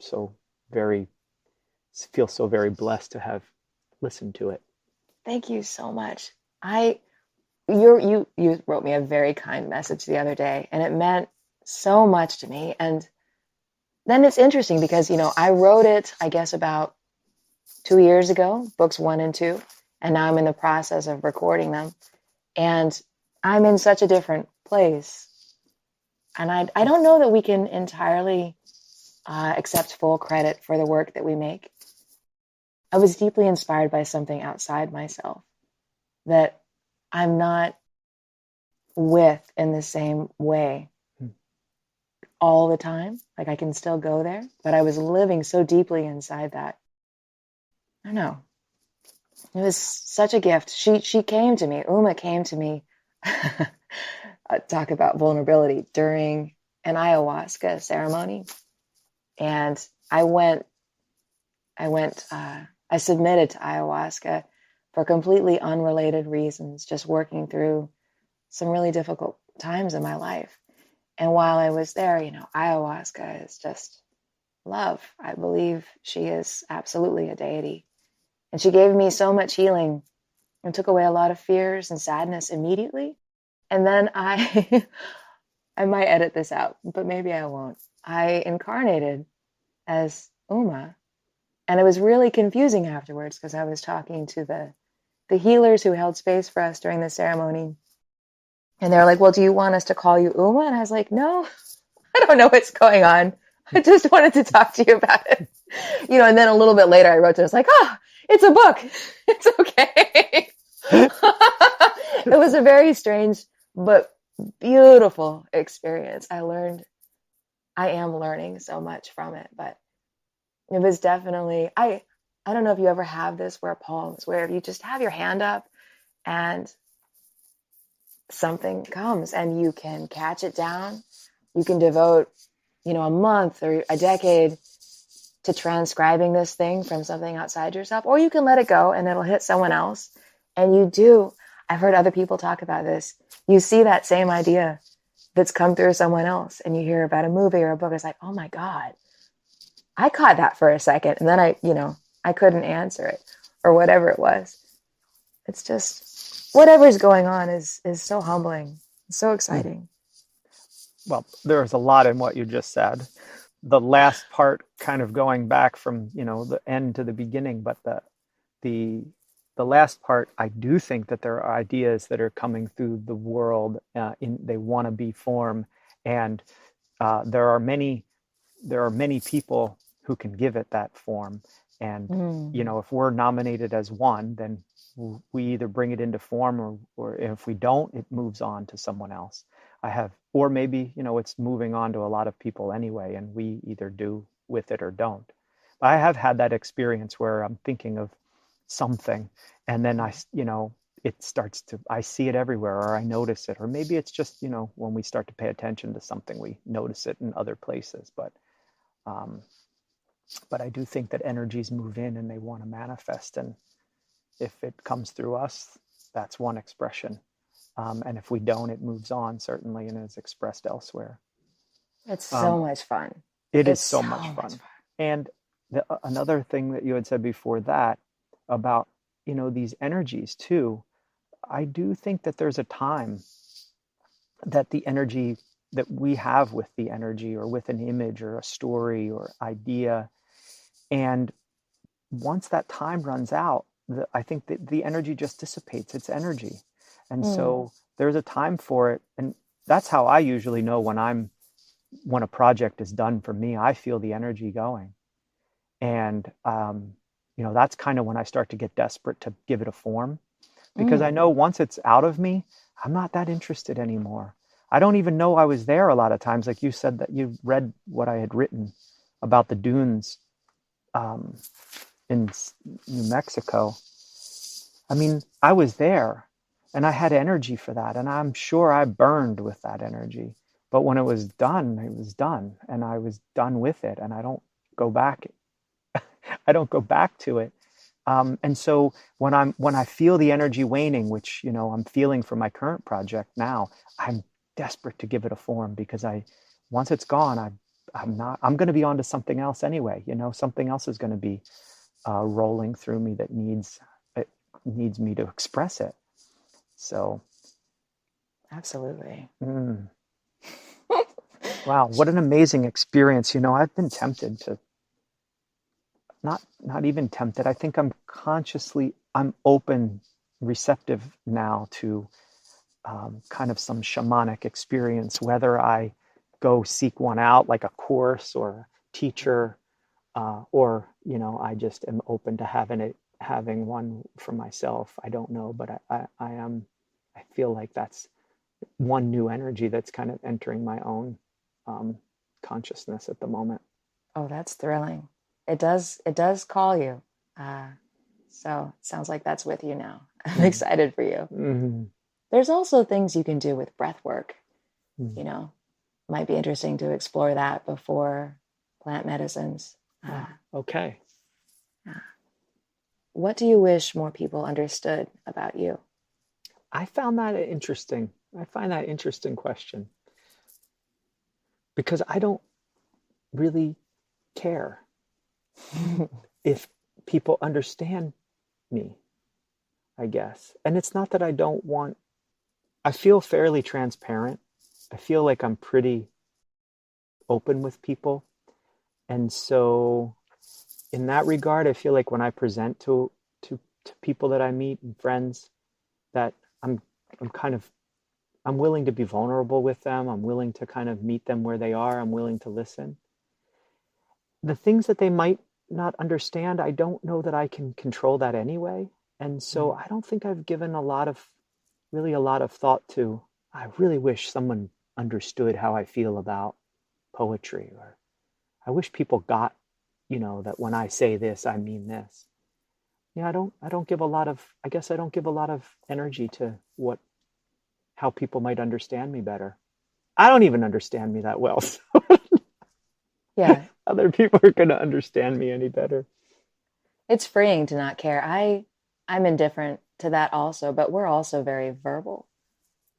feel so very blessed to have listened to it. thank you so much. You wrote me a very kind message the other day, and it meant so much to me. And then it's interesting because, I wrote it, I guess, about 2 years ago, books 1 and 2, and now I'm in the process of recording them. And I'm in such a different place. And I don't know that we can entirely accept full credit for the work that we make. I was deeply inspired by something outside myself that I'm not with in the same way all the time. Like, I can still go there, but I was living so deeply inside that. I don't know. It was such a gift. She came to me. Uma came to me. Talk about vulnerability during an ayahuasca ceremony, and I submitted to ayahuasca for completely unrelated reasons, just working through some really difficult times in my life. And while I was there, ayahuasca is just love. I believe she is absolutely a deity. And she gave me so much healing and took away a lot of fears and sadness immediately. And then I might edit this out, but maybe I won't. I incarnated as Uma. And it was really confusing afterwards because I was talking to the healers who held space for us during the ceremony. And they're like, well, do you want us to call you Uma? And I was like, no, I don't know what's going on. I just wanted to talk to you about it. And then a little bit later I wrote to us like, it's a book. It's okay. It was a very strange but beautiful experience. I am learning so much from it, but it was definitely, I don't know if you ever have this where poems, where you just have your hand up and something comes and you can catch it down. You can devote, a month or a decade to transcribing this thing from something outside yourself, or you can let it go and it'll hit someone else. And you do. I've heard other people talk about this. You see that same idea that's come through someone else and you hear about a movie or a book. It's like, oh my God, I caught that for a second. And then I couldn't answer it or whatever it was. It's just whatever's going on is so humbling. It's so exciting. Well, there's a lot in what you just said. The last part kind of going back from, the end to the beginning, but the last part, I do think that there are ideas that are coming through the world they want to be form. And there are many people who can give it that form. And, if we're nominated as one, then we either bring it into form or if we don't, it moves on to someone else. Or maybe, it's moving on to a lot of people anyway, and we either do with it or don't. But I have had that experience where I'm thinking of something and then I see it everywhere, or I notice it, or maybe it's just, when we start to pay attention to something, we notice it in other places. But I do think that energies move in and they want to manifest. And if it comes through us, that's one expression. And if we don't, it moves on, certainly, and is expressed elsewhere. It's so much fun. It is so much fun. And another thing that you had said before that about, these energies too, I do think that there's a time that the energy that we have with the energy or with an image or a story or idea, and once that time runs out, I think that the energy just dissipates its energy. And so there's a time for it. And that's how I usually know when a project is done for me. I feel the energy going. And, that's kind of when I start to get desperate to give it a form, because I know once it's out of me, I'm not that interested anymore. I don't even know I was there a lot of times. Like you said that you read what I had written about the dunes in New Mexico. I mean, I was there, And I had energy for that. And I'm sure I burned with that energy. But when it was done, it was done. And I was done with it. And I don't go back. I don't go back to it. And so when I feel the energy waning, which, I'm feeling for my current project now, I'm desperate to give it a form, because once it's gone, I'm going to be on to something else anyway. Something else is going to be rolling through me that needs me to express it. So. Absolutely. Wow. What an amazing experience. I've been tempted to, not even tempted. I think I'm open, receptive now to kind of some shamanic experience, whether I go seek one out, like a course or a teacher, or, I just am open to having one for myself. I don't know, but I feel like that's one new energy that's kind of entering my own consciousness at the moment. Oh, that's thrilling. It does call you. So it sounds like that's with you now. I'm excited for you. Mm-hmm. There's also things you can do with breath work. Might be interesting to explore that before plant medicines. Okay. What do you wish more people understood about you? I find that interesting question, because I don't really care if people understand me, I guess. And it's not that I feel fairly transparent. I feel like I'm pretty open with people. And so in that regard, I feel like when I present to people that I meet and friends, that I'm willing to be vulnerable with them. I'm willing to kind of meet them where they are. I'm willing to listen. The things that they might not understand, I don't know that I can control that anyway. And so I don't think I've given a lot of thought to, I really wish someone understood how I feel about poetry, or I wish people got, that when I say this, I mean this. I don't give a lot of energy to how people might understand me better. I don't even understand me that well. So Yeah. Other people are going to understand me any better. It's freeing to not care. I'm indifferent to that also, but we're also very verbal.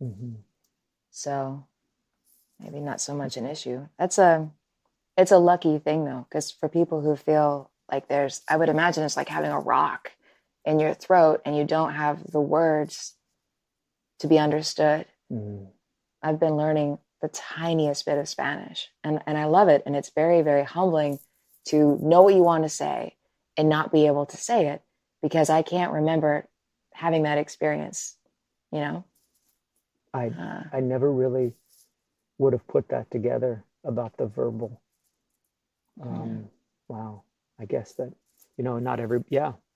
Mm-hmm. So maybe not so much an issue. It's a lucky thing though, because for people who feel like I would imagine it's like having a rock in your throat and you don't have the words to be understood. Mm-hmm. I've been learning the tiniest bit of Spanish and I love it. And it's very, very humbling to know what you want to say and not be able to say it, because I can't remember having that experience, I never really would have put that together about the verbal. Wow. I guess that, not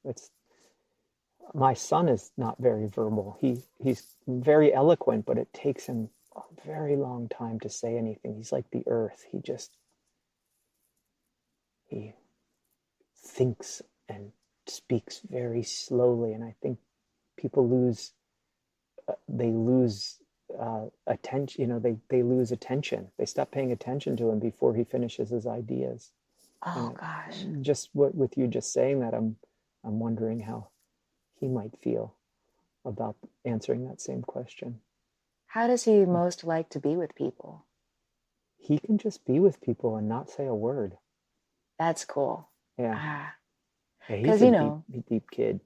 it's, my son is not very verbal. He's very eloquent, but it takes him a very long time to say anything. He's like the earth. He thinks and speaks very slowly. And I think people lose attention. They lose attention. They stop paying attention to him before he finishes his ideas. Oh gosh. Just with you just saying that, I'm wondering how he might feel about answering that same question. How does he most like to be with people? He can just be with people and not say a word. That's cool. Yeah. Because he's a deep kid.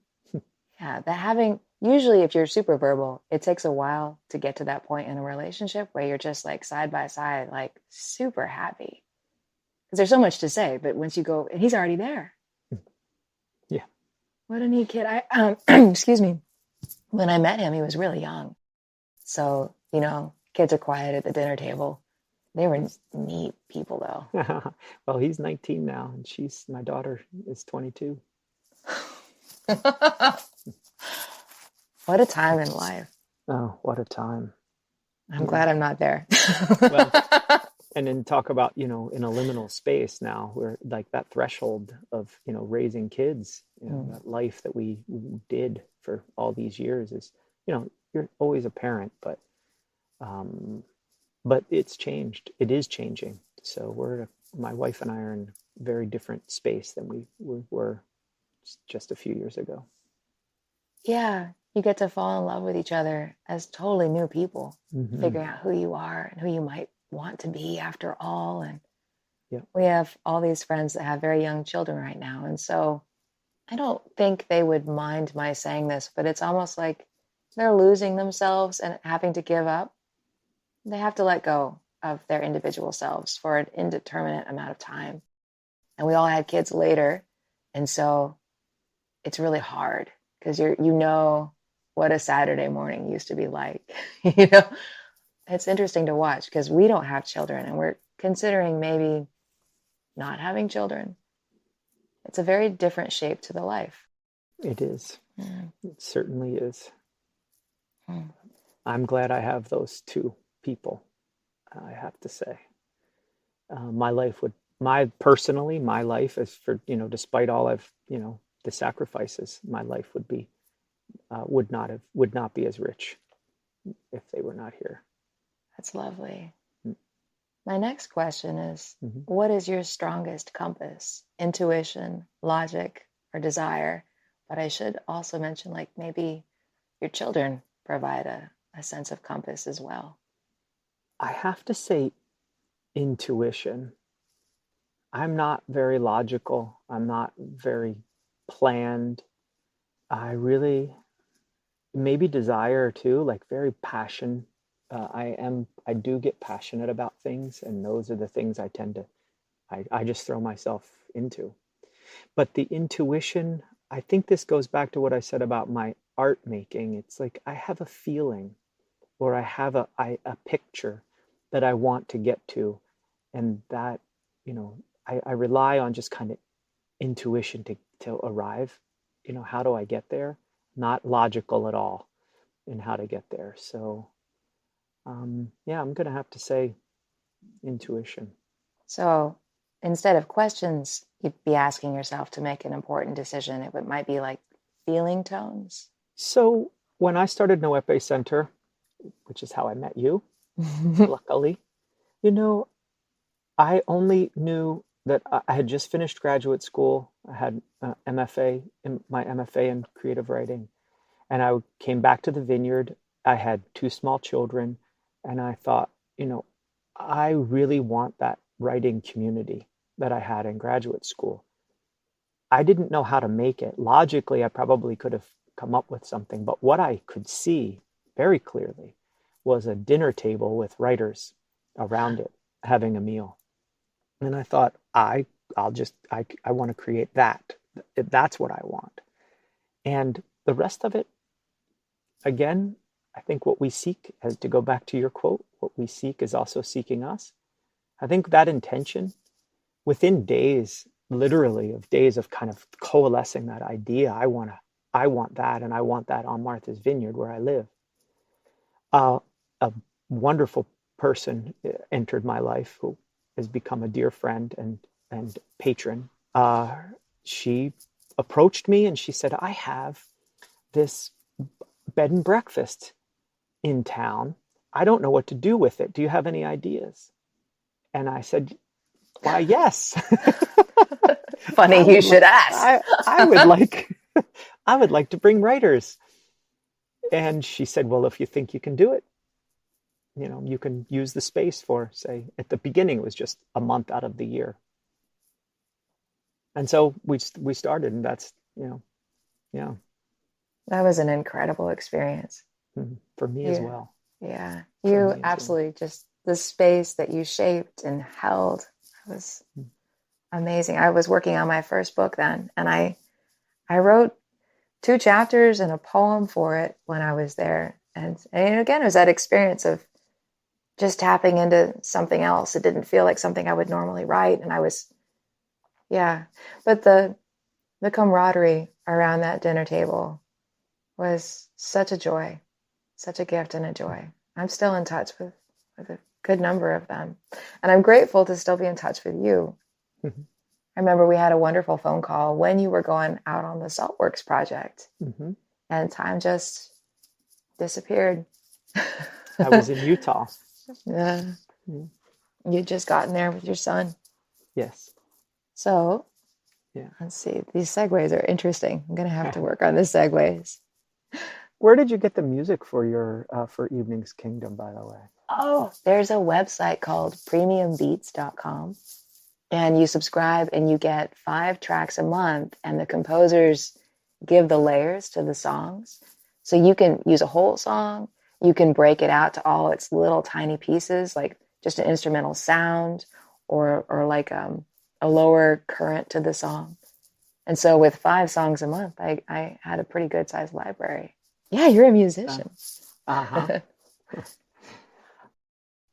Yeah, usually if you're super verbal, it takes a while to get to that point in a relationship where you're just like side by side, like super happy. Because there's so much to say, but once you go, and he's already there. Yeah. What a neat kid. Excuse me. When I met him, he was really young. So, kids are quiet at the dinner table. They were neat people though. Well, he's 19 now and my daughter is 22. What a time in life. Oh, what a time. I'm glad I'm not there. Well, and then talk about, in a liminal space now, where like that threshold of, raising kids, that life that we did for all these years is, you're always a parent, but it's changed. It is changing. So my wife and I are in a very different space than we were just a few years ago. Yeah, you get to fall in love with each other as totally new people, Mm-hmm. figuring out who you are and who you might want to be after all. And Yeah. we have all these friends that have very young children right now. And so I don't think they would mind my saying this, but it's almost like they're losing themselves and having to give up. They have to let go of their individual selves for an indeterminate amount of time. And we all had kids later. And so it's really hard because you know what a Saturday morning used to be like. You know, it's interesting to watch because we don't have children and we're considering maybe not having children. It's a very different shape to the life. It is. Mm. It certainly is. Mm. I'm glad I have those two people, I have to say. My life is for, despite all the sacrifices, my life would not be as rich if they were not here. That's lovely. My next question is, Mm-hmm. What is your strongest compass? Intuition, logic, or desire? But I should also mention, like, maybe your children provide a sense of compass as well. I have to say intuition. I'm not very logical. I'm not very planned. I really, maybe desire too, like very passion. I do get passionate about things, and those are the things I just throw myself into. But the intuition, I think this goes back to what I said about my art making. It's like I have a feeling, or I have a picture that I want to get to, and that, I rely on just kind of intuition to arrive. How do I get there? Not logical at all in how to get there. So yeah, I'm going to have to say intuition. So instead of questions, you'd be asking yourself to make an important decision. It might be like feeling tones. So when I started Noepe Center, which is how I met you, luckily, I only knew that I had just finished graduate school. I had my MFA in creative writing. And I came back to the vineyard. I had 2 small children. And I thought, I really want that writing community that I had in graduate school. I didn't know how to make it. Logically, I probably could have come up with something. But what I could see very clearly was a dinner table with writers around it having a meal. And I thought, I want to create that. That's what I want. And the rest of it, again, I think what we seek, as to go back to your quote, what we seek is also seeking us. I think that intention, within days, literally of days of kind of coalescing that idea, I want that, and I want that on Martha's Vineyard where I live. A wonderful person entered my life who has become a dear friend and patron. She approached me and she said, I have this bed and breakfast in town. I don't know what to do with it. Do you have any ideas? And I said, why, yes. Funny you should ask. I would like to bring writers. And she said, well, if you think you can do it, you can use the space for, say, at the beginning, it was just a month out of the year. And so we started, and that's, yeah. That was an incredible experience. For me as well. Yeah. You absolutely just, the space that you shaped and held was amazing. I was working on my first book then, and I wrote 2 chapters and a poem for it when I was there. And again, it was that experience of just tapping into something else. It didn't feel like something I would normally write. And but the camaraderie around that dinner table was such a joy, such a gift and a joy. I'm still in touch with a good number of them. And I'm grateful to still be in touch with you. Mm-hmm. I remember we had a wonderful phone call when you were going out on the Saltworks project. Mm-hmm. And time just disappeared. I was in Utah. Yeah. You'd just gotten there with your son. Yes. So, Yeah. let's see. These segues are interesting. I'm going to have to work on the segues. Where did you get the music for your for Evening's Kingdom, by the way? Oh, there's a website called premiumbeats.com. And you subscribe and you get 5 tracks a month. And the composers give the layers to the songs. So you can use a whole song. You can break it out to all its little tiny pieces, like just an instrumental sound or like a lower current to the song. And so with 5 songs a month, I had a pretty good sized library. Yeah, you're a musician. Uh-huh.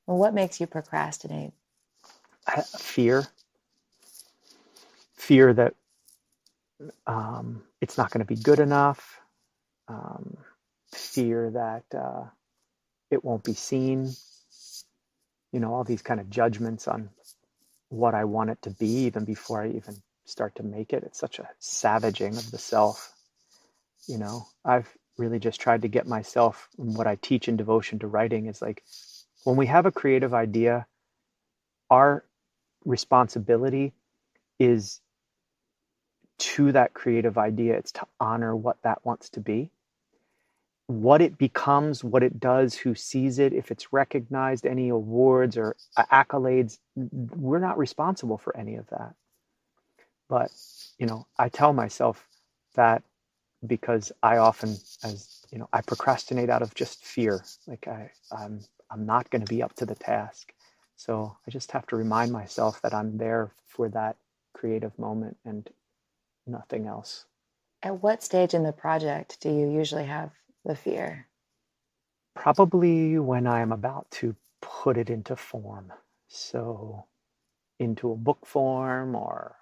Well, what makes you procrastinate? Fear that it's not going to be good enough. Fear that it won't be seen. All these kind of judgments on what I want it to be, even before I even start to make it. It's such a savaging of the self. I've really just tried to get myself, and what I teach in devotion to writing is like, when we have a creative idea, our responsibility is to that creative idea. It's to honor what that wants to be. What it becomes, what it does, who sees it, if it's recognized, any awards or accolades, we're not responsible for any of that. But, I tell myself that because I often, I procrastinate out of just fear. Like I'm not going to be up to the task. So I just have to remind myself that I'm there for that creative moment and nothing else. At what stage in the project do you usually have the fear? Probably when I am about to put it into form. So into a book form, or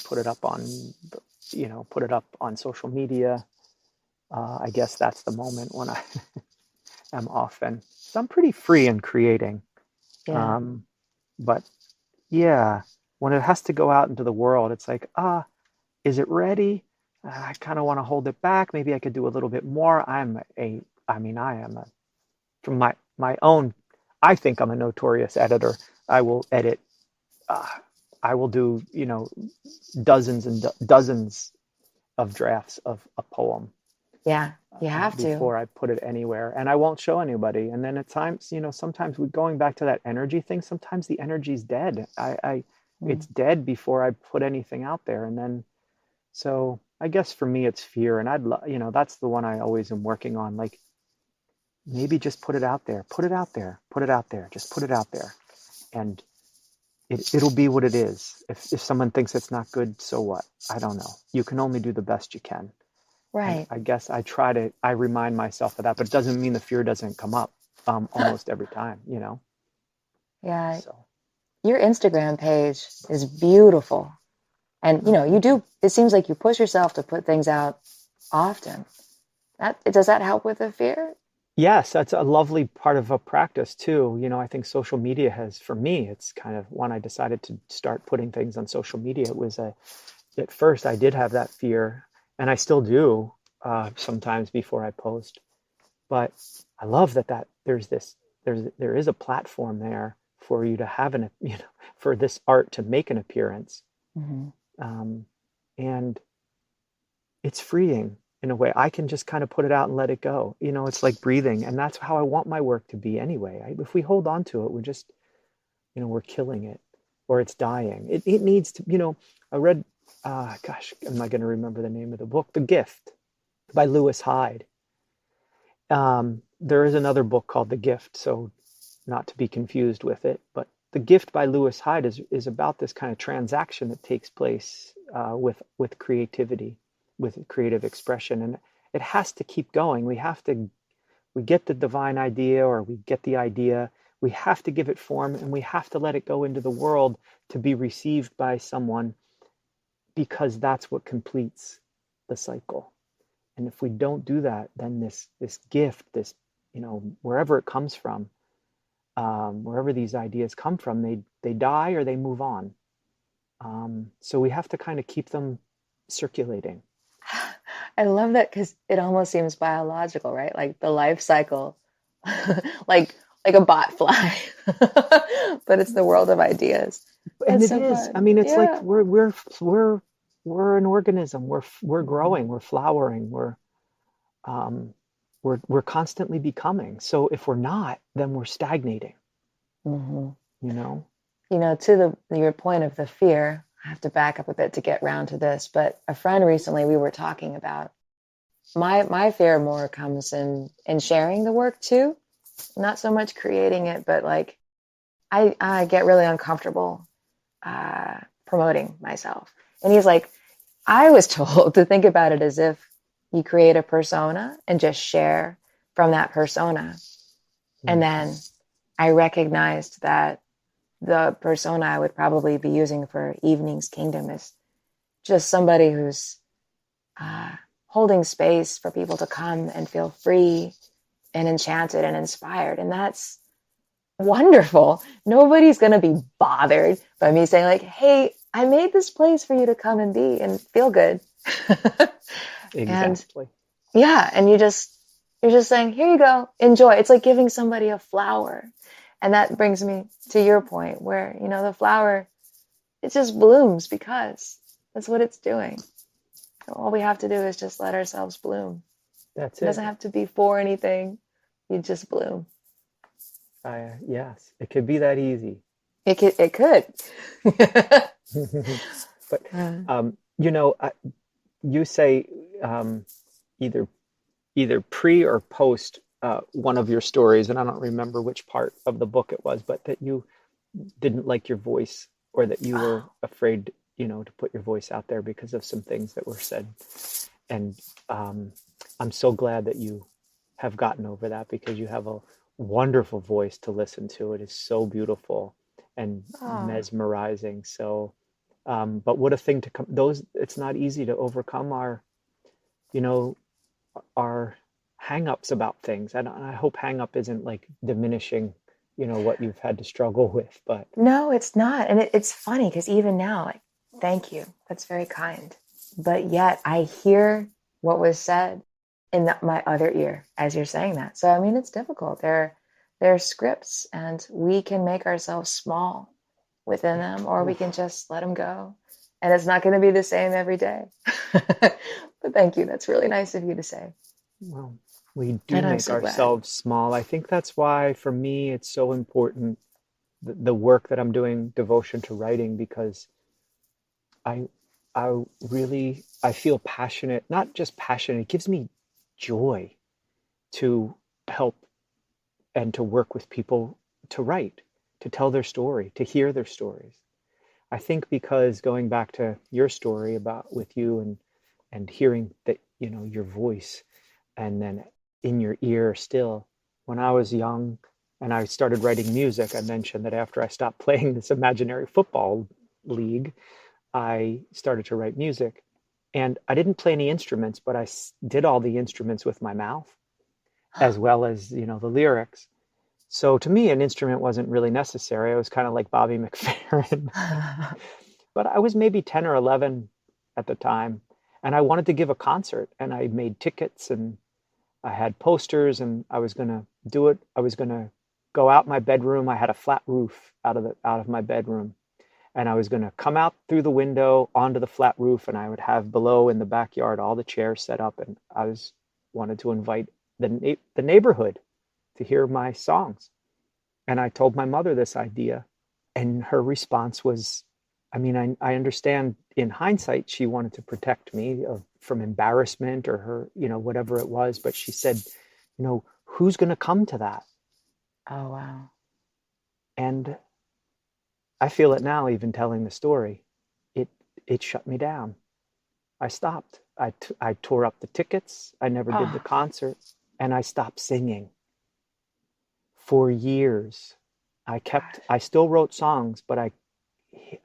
put it up on, put it up on social media. I guess that's the moment when I am often. So I'm pretty free in creating. Yeah. But yeah, when it has to go out into the world, it's like, is it ready? I kind of want to hold it back. Maybe I could do a little bit more. From my own, I think I'm a notorious editor. I will edit. I will do, dozens and dozens of drafts of a poem. Yeah, you have to. Before I put it anywhere, and I won't show anybody. And then at times, sometimes going back to that energy thing, sometimes the energy's dead. It's dead before I put anything out there. And then, so I guess for me, it's fear. And that's the one I always am working on. Like, maybe just put it out there, put it out there, put it out there, just put it out there. And it'll be what it is. If someone thinks it's not good, so what? I don't know. You can only do the best you can. Right. And I guess I remind myself of that, but it doesn't mean the fear doesn't come up almost every time, Yeah. So. Your Instagram page is beautiful. And, it seems like you push yourself to put things out often. Does that help with the fear? Yes, that's a lovely part of a practice too. I think social media has, for me, it's kind of when I decided to start putting things on social media, it was at first I did have that fear, and I still do sometimes before I post. But I love that there is a platform there for you to have for this art to make an appearance. Mm-hmm. And it's freeing in a way. I can just kind of put it out and let it go. It's like breathing, and that's how I want my work to be anyway. If we hold on to it, we're just, we're killing it, or it's dying. It needs to, I read, am I going to remember the name of the book? The Gift by Lewis Hyde. There is another book called The Gift, so not to be confused with it, but The Gift by Lewis Hyde is about this kind of transaction that takes place with creativity, with creative expression, and it has to keep going. We get the divine idea, or we get the idea, we have to give it form, and we have to let it go into the world to be received by someone, because that's what completes the cycle. And if we don't do that, then this gift, this, wherever it comes from, wherever these ideas come from, they die or they move on. So we have to kind of keep them circulating. I love that because it almost seems biological, right? Like the life cycle, like like a bot fly, but it's the world of ideas. And That's it so is. I fun. mean, it's like Yeah. we're an organism. We're Mhm. growing. We're flowering. Um, we're constantly becoming. So if we're not, then we're stagnating. Mhm. You know. You know, to your point of the fear, I have to back up a bit to get round to this. But a friend recently, we were talking about my fear more comes in sharing the work too, not so much creating it, but like I get really uncomfortable promoting myself. And he's like, I was told to think about it as if you create a persona and just share from that persona. And Mm. then I recognized that the persona I would probably be using for Evening's Kingdom is just somebody who's uh, holding space for people to come and feel free and enchanted and inspired. And that's wonderful. Nobody's going to be bothered by me saying, like, hey, I made this place for you to come and be and feel good. And Exactly. yeah, and you're just saying, here you go, enjoy. It's like giving somebody a flower. And that brings me to your point where, you know, the flower, it just blooms because that's what it's doing. All we have to do is just let ourselves bloom. That's It doesn't it. have to be for anything. You just bloom. Yes, it could be that easy. It could. But Uh, you know, you say um, either pre or post one of your stories, and I don't remember which part of the book it was, but that you didn't like your voice, or that you were afraid, to put your voice out there because of some things that were said. And I'm so glad that you have gotten over that, because you have a wonderful voice to listen to. It is so beautiful and oh, mesmerizing. So, but what a thing to come, it's not easy to overcome you know, our hang-ups about things. And I hope hang-up isn't like diminishing, what you've had to struggle with, but no, it's not. And it's funny because even now, like, thank you. That's very kind. But yet I hear what was said in my other ear as you're saying that. So, I mean, it's difficult. There are scripts and we can make ourselves small within them, or we oof, can just let them go. And it's not going to be the same every day. But thank you. That's really nice of you to say. well, we do And I'm make so glad. ourselves small. I think that's why, for me, it's so important, the work that I'm doing, devotion to writing, because I I feel passionate, not just passionate, it gives me joy to help and to work with people, to write, to tell their story, to hear their stories. I think because, going back to your story about with you, and hearing that, your voice, and then in your ear still, when I was young and I started writing music, I mentioned that after I stopped playing this imaginary football league, I started to write music. And I didn't play any instruments, but I did all the instruments with my mouth, as well as, the lyrics. So to me, an instrument wasn't really necessary. I was kind of like Bobby McFerrin. But I was maybe 10 or 11 at the time, and I wanted to give a concert, and I made tickets, and I had posters, and I was going to do it. I was going to go out my bedroom. I had a flat roof out of my bedroom, and I was going to come out through the window onto the flat roof, and I would have below in the backyard all the chairs set up, and wanted to invite the neighborhood to hear my songs. And I told my mother this idea, and her response was, I mean, I understand in hindsight she wanted to protect me from embarrassment, or her, whatever it was, but she said, who's going to come to that? Oh, wow. And I feel it now, even telling the story. It it shut me down. I stopped. I tore up the tickets. I never did the Oh, concert, and I stopped singing for years. I gosh. still wrote songs, but I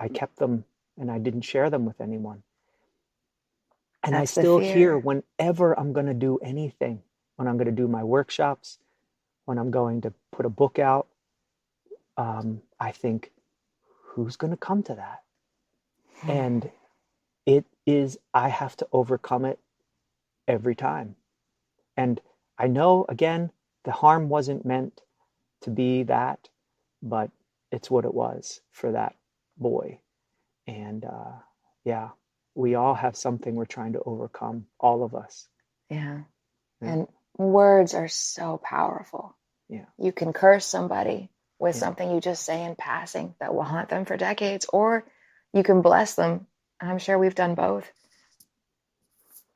kept them, and I didn't share them with anyone. And I That's the still hear, fear. whenever I'm going to do anything, when I'm going to do my workshops, when I'm going to put a book out, I think, who's going to come to that? And I have to overcome it every time. And I know, again, the harm wasn't meant to be that, but it's what it was for that boy. And yeah, we all have something we're trying to overcome, all of us. Yeah. Yeah. And words are so powerful. Yeah. You can curse somebody with Yeah. something you just say in passing that will haunt them for decades, or you can bless them. And I'm sure we've done both.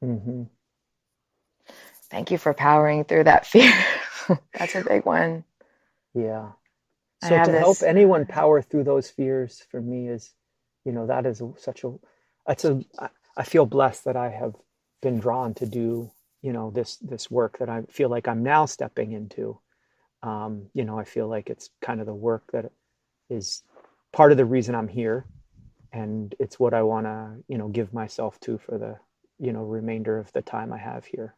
Mm-hmm. Thank you for powering through that fear. That's a big one. Yeah. I So have to help this. anyone power through those fears, for me, is, that is such a, I feel blessed that I have been drawn to do, this work that I feel like I'm now stepping into. I feel like it's kind of the work that is part of the reason I'm here. And it's what I want to, give myself to for the, remainder of the time I have here.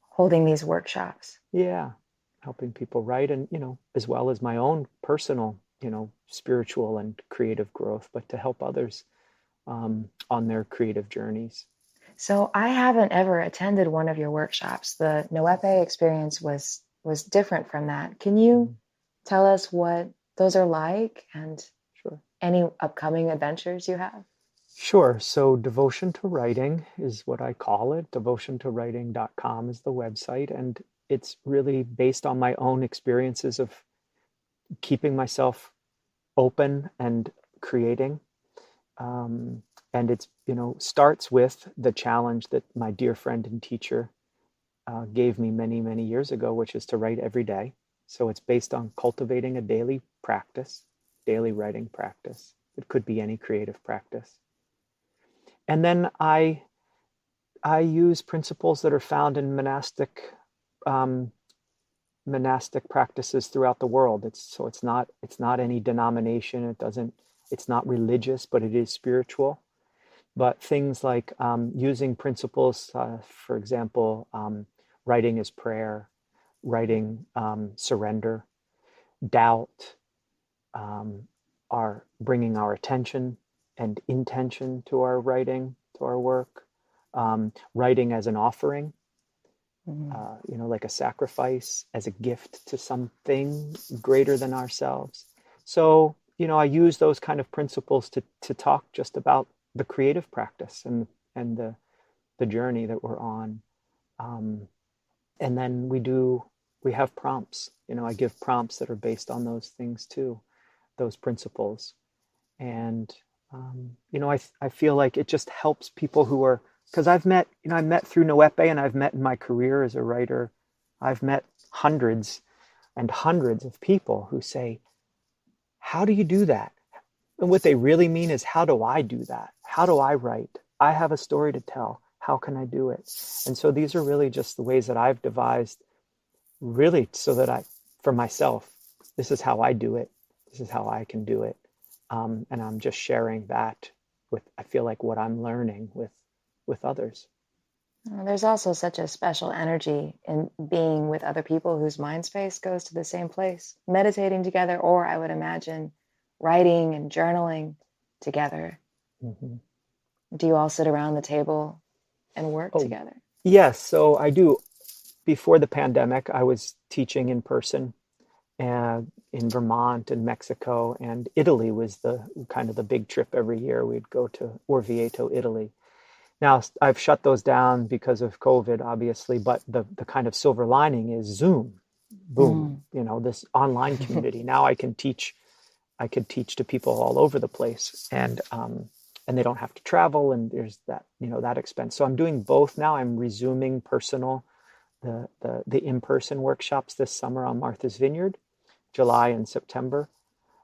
Holding these workshops. Yeah. Helping people write, and, as well as my own personal, spiritual and creative growth, but to help others on their creative journeys. So I haven't ever attended one of your workshops. The Noepe experience was different from that. Can you tell us what those are like, and Sure. any upcoming adventures you have? Sure. So Devotion to Writing is what I call it. DevotionToWriting.com is the website. And it's really based on my own experiences of keeping myself open and creating. And it's, starts with the challenge that my dear friend and teacher gave me many, many years ago, which is to write every day. So it's based on cultivating a daily practice, daily writing practice. It could be any creative practice. And then I use principles that are found in monastic practices throughout the world. It's not any denomination. It's not religious, but it is spiritual. But things like using principles, for example, writing is prayer, writing surrender, doubt, are bringing our attention and intention to our writing, to our work, writing as an offering, like a sacrifice, as a gift to something greater than ourselves. So, I use those kind of principles to talk just about the creative practice and the journey that we're on. And then we have prompts. I give prompts that are based on those things too, those principles. And I feel like it just helps people who are, because I met through Noepe, and I've met in my career as a writer, I've met hundreds and hundreds of people who say, how do you do that? And what they really mean is, how do I do that? How do I write? I have a story to tell. How can I do it? And so these are really just the ways that I've devised, really, so that for myself, this is how I do it. This is how I can do it. And I'm just sharing that I feel like what I'm learning with others. There's also such a special energy in being with other people whose mind space goes to the same place, meditating together, or I would imagine writing and journaling together. Mm-hmm. Do you all sit around the table and work together? Yes, so I do. Before the pandemic, I was teaching in person in Vermont and Mexico, and Italy was the kind of the big trip every year. We'd go to Orvieto, Italy. Now, I've shut those down because of COVID, obviously, but the kind of silver lining is Zoom. Boom, this online community. Now I could teach to people all over the place, and they don't have to travel, and there's that, that expense. So I'm doing both now. I'm resuming the in-person workshops this summer on Martha's Vineyard, July and September.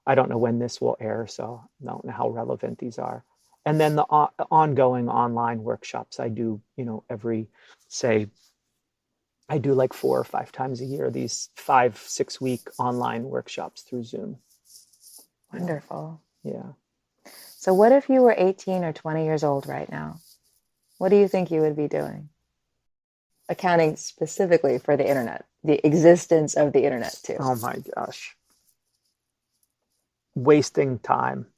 I don't know when this will air, so I don't know how relevant these are. And then the ongoing online workshops I do, I do like 4 or 5 times a year, these 5-6 week online workshops through Zoom. Wonderful. Yeah. So what if you were 18 or 20 years old right now? What do you think you would be doing? Accounting specifically for the internet, the existence of the internet too. Oh my gosh. Wasting time.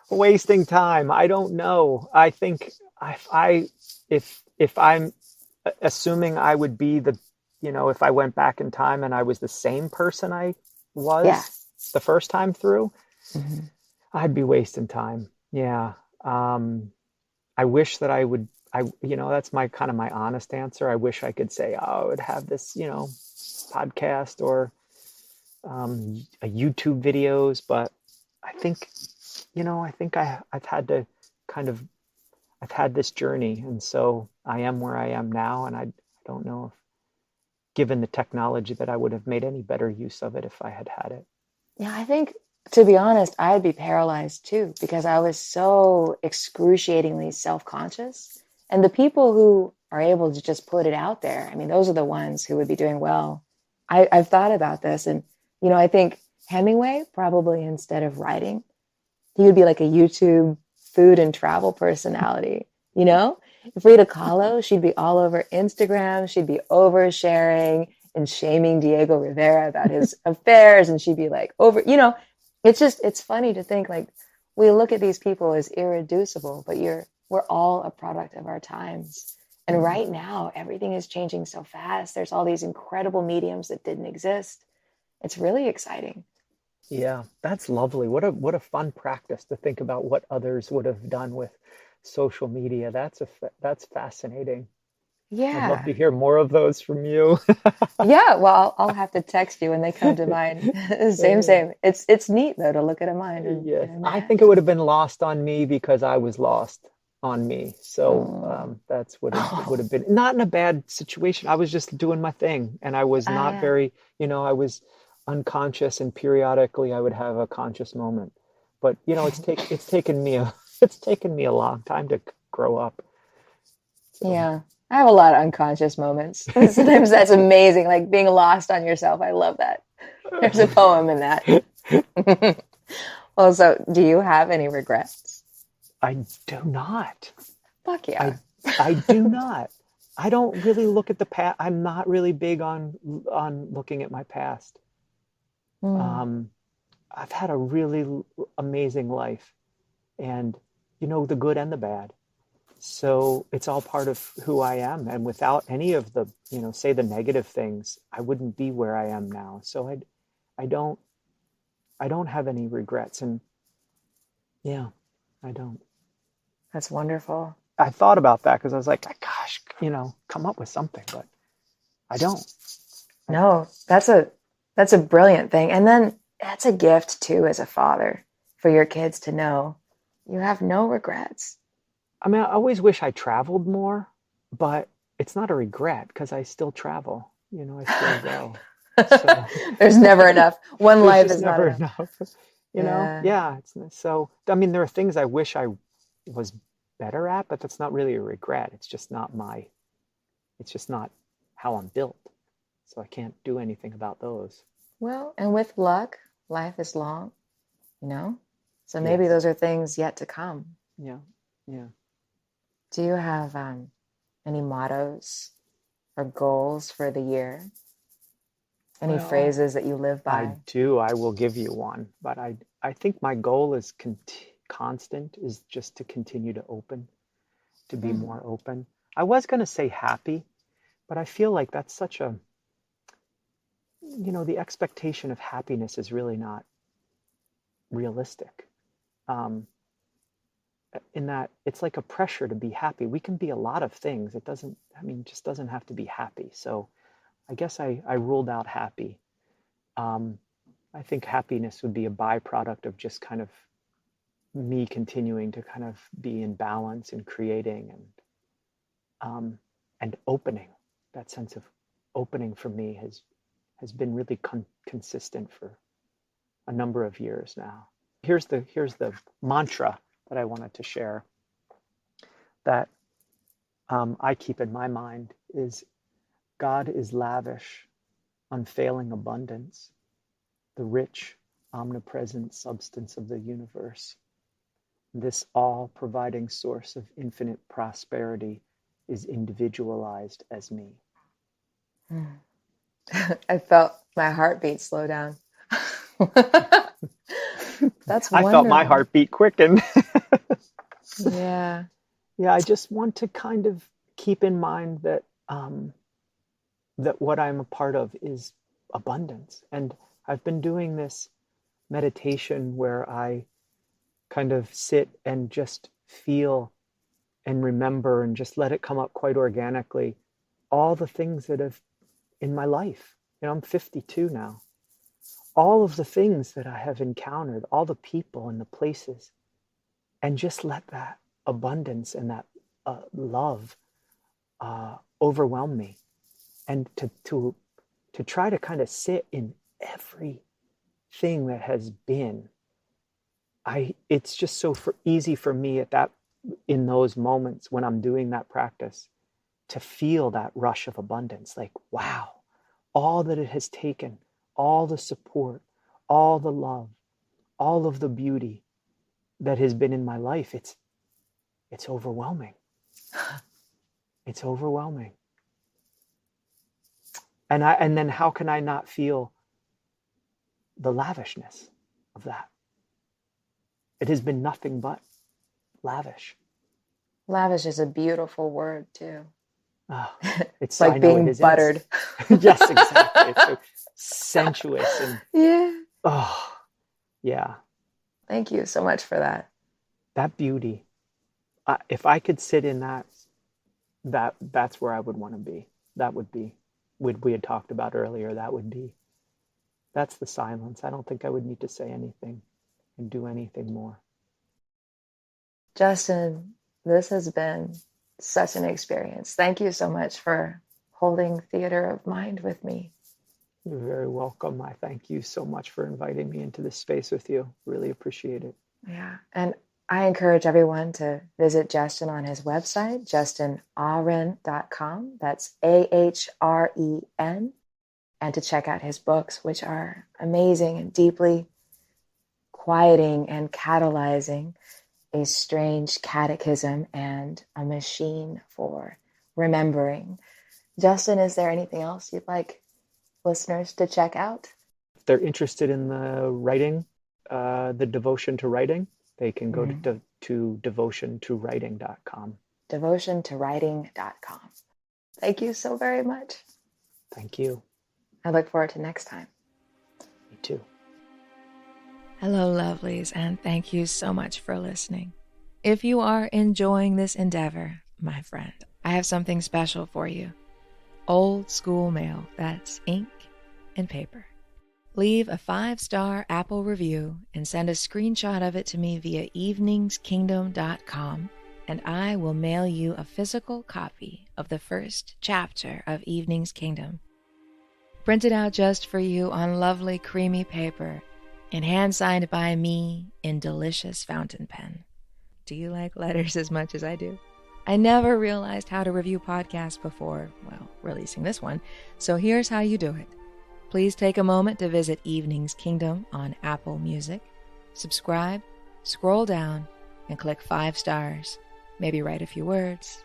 Wasting time. I don't know. I think if I'm assuming I would be if I went back in time and I was the same person I was Yeah. the first time through, Mm-hmm. I'd be wasting time. Yeah. I wish that that's my kind of my honest answer. I wish I could say, oh, I would have this, podcast or a YouTube videos, but I think, I've had to I've had this journey, and so I am where I am now, and I don't know if, given the technology, that I would have made any better use of it if I had had it. Yeah, I think, to be honest, I'd be paralyzed too, because I was so excruciatingly self-conscious. And the people who are able to just put it out there, I mean, those are the ones who would be doing well. I've thought about this, and, I think Hemingway, probably instead of writing, he would be like a YouTube food and travel personality, Frida Kahlo, she'd be all over Instagram. She'd be oversharing and shaming Diego Rivera about his affairs. And she'd be like it's funny to think, like, we look at these people as irreducible, but we're all a product of our times. And right now, everything is changing so fast. There's all these incredible mediums that didn't exist. It's really exciting. Yeah, that's lovely. What a fun practice to think about what others would have done with social media. That's fascinating. Yeah. I'd love to hear more of those from you. Yeah, well, I'll have to text you when they come to mind. Same. It's neat though to look at a mind. Yes, I think it would have been lost on me because I was lost on me. So that's what it would have been. Not in a bad situation. I was just doing my thing, and I was not very, I was unconscious, and periodically I would have a conscious moment. But it's taken me a long time to grow up. So. Yeah. I have a lot of unconscious moments. Sometimes that's amazing, like being lost on yourself. I love that. There's a poem in that. Well, so do you have any regrets? I do not. Fuck yeah. I do not. I don't really look at the past. I'm not really big on looking at my past. I've had a really amazing life, and the good and the bad. So it's all part of who I am. And without any of the, say the negative things, I wouldn't be where I am now. So I don't have any regrets. And yeah, I don't. That's wonderful. I thought about that because I was like, gosh, come up with something, but I don't. No, that's a brilliant thing. And then that's a gift too, as a father, for your kids to know you have no regrets. I mean, I always wish I traveled more, but it's not a regret because I still travel. I still go. So, there's never enough. One life is never not enough. Yeah. So, I mean, there are things I wish I was better at, but that's not really a regret. It's just not how I'm built. So I can't do anything about those. Well, and with luck, life is long, So maybe those are things yet to come. Yeah. Do you have any mottos or goals for the year? Any phrases that you live by? I do. I will give you one. But I think my goal is constant, is just to continue to be more open. I was going to say happy, but I feel like that's such a, the expectation of happiness is really not realistic. In that it's like a pressure to be happy. We can be a lot of things. It just doesn't have to be happy. So I guess I ruled out happy. I think happiness would be a byproduct of just kind of me continuing to kind of be in balance and creating and opening. That sense of opening for me has been really consistent for a number of years now. Here's the mantra that I wanted to share that I keep in my mind is, God is lavish, unfailing abundance, the rich, omnipresent substance of the universe. This all-providing source of infinite prosperity is individualized as me. I felt my heartbeat slow down. That's I felt my wonderful. heartbeat quicken. Yeah. Yeah, I just want to kind of keep in mind that that what I'm a part of is abundance. And I've been doing this meditation where I kind of sit and just feel and remember and just let it come up quite organically, all the things that have in my life. You know, I'm 52 now. All of the things that I have encountered, all the people and the places, and just let that abundance and that love overwhelm me, and to try to kind of sit in everything that has been. It's just so easy for me in those moments when I'm doing that practice to feel that rush of abundance, like, wow, all that it has taken, all the support, all the love, all of the beauty that has been in my life. It's overwhelming. It's overwhelming. And then how can I not feel the lavishness of that? It has been nothing but lavish. Lavish is a beautiful word too. Oh, it's like being buttered. Yes, exactly. It's so sensuous and yeah. Yeah. Thank you so much for that. That beauty. If I could sit in that's where I would want to be. That would be what we had talked about earlier. That's the silence. I don't think I would need to say anything and do anything more. Justin, this has been such an experience. Thank you so much for holding theater of mind with me. You're very welcome. I thank you so much for inviting me into this space with you. Really appreciate it. Yeah. And I encourage everyone to visit Justin on his website, justinahren.com. That's AHREN. And to check out his books, which are amazing and deeply quieting and catalyzing a strange catechism and a machine for remembering. Justin, is there anything else you'd like listeners to check out? If they're interested in the writing, the devotion to writing, they can go to devotiontowriting.com. Devotiontowriting.com. Thank you so very much. Thank you. I look forward to next time. Me too. Hello, lovelies, and thank you so much for listening. If you are enjoying this endeavor, my friend, I have something special for you. Old school mail, that's ink and paper. Leave a 5-star Apple review and send a screenshot of it to me via eveningskingdom.com, and I will mail you a physical copy of the first chapter of Evening's Kingdom. Printed out just for you on lovely creamy paper and hand-signed by me in delicious fountain pen. Do you like letters as much as I do? I never realized how to review podcasts before, releasing this one, so here's how you do it. Please take a moment to visit Evening's Kingdom on Apple Music. Subscribe, scroll down, and click 5 stars. Maybe write a few words.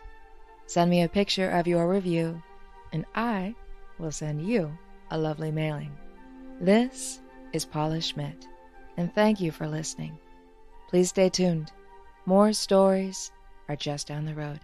Send me a picture of your review, and I will send you a lovely mailing. This is Paula Schmidt, and thank you for listening. Please stay tuned. More stories are just down the road.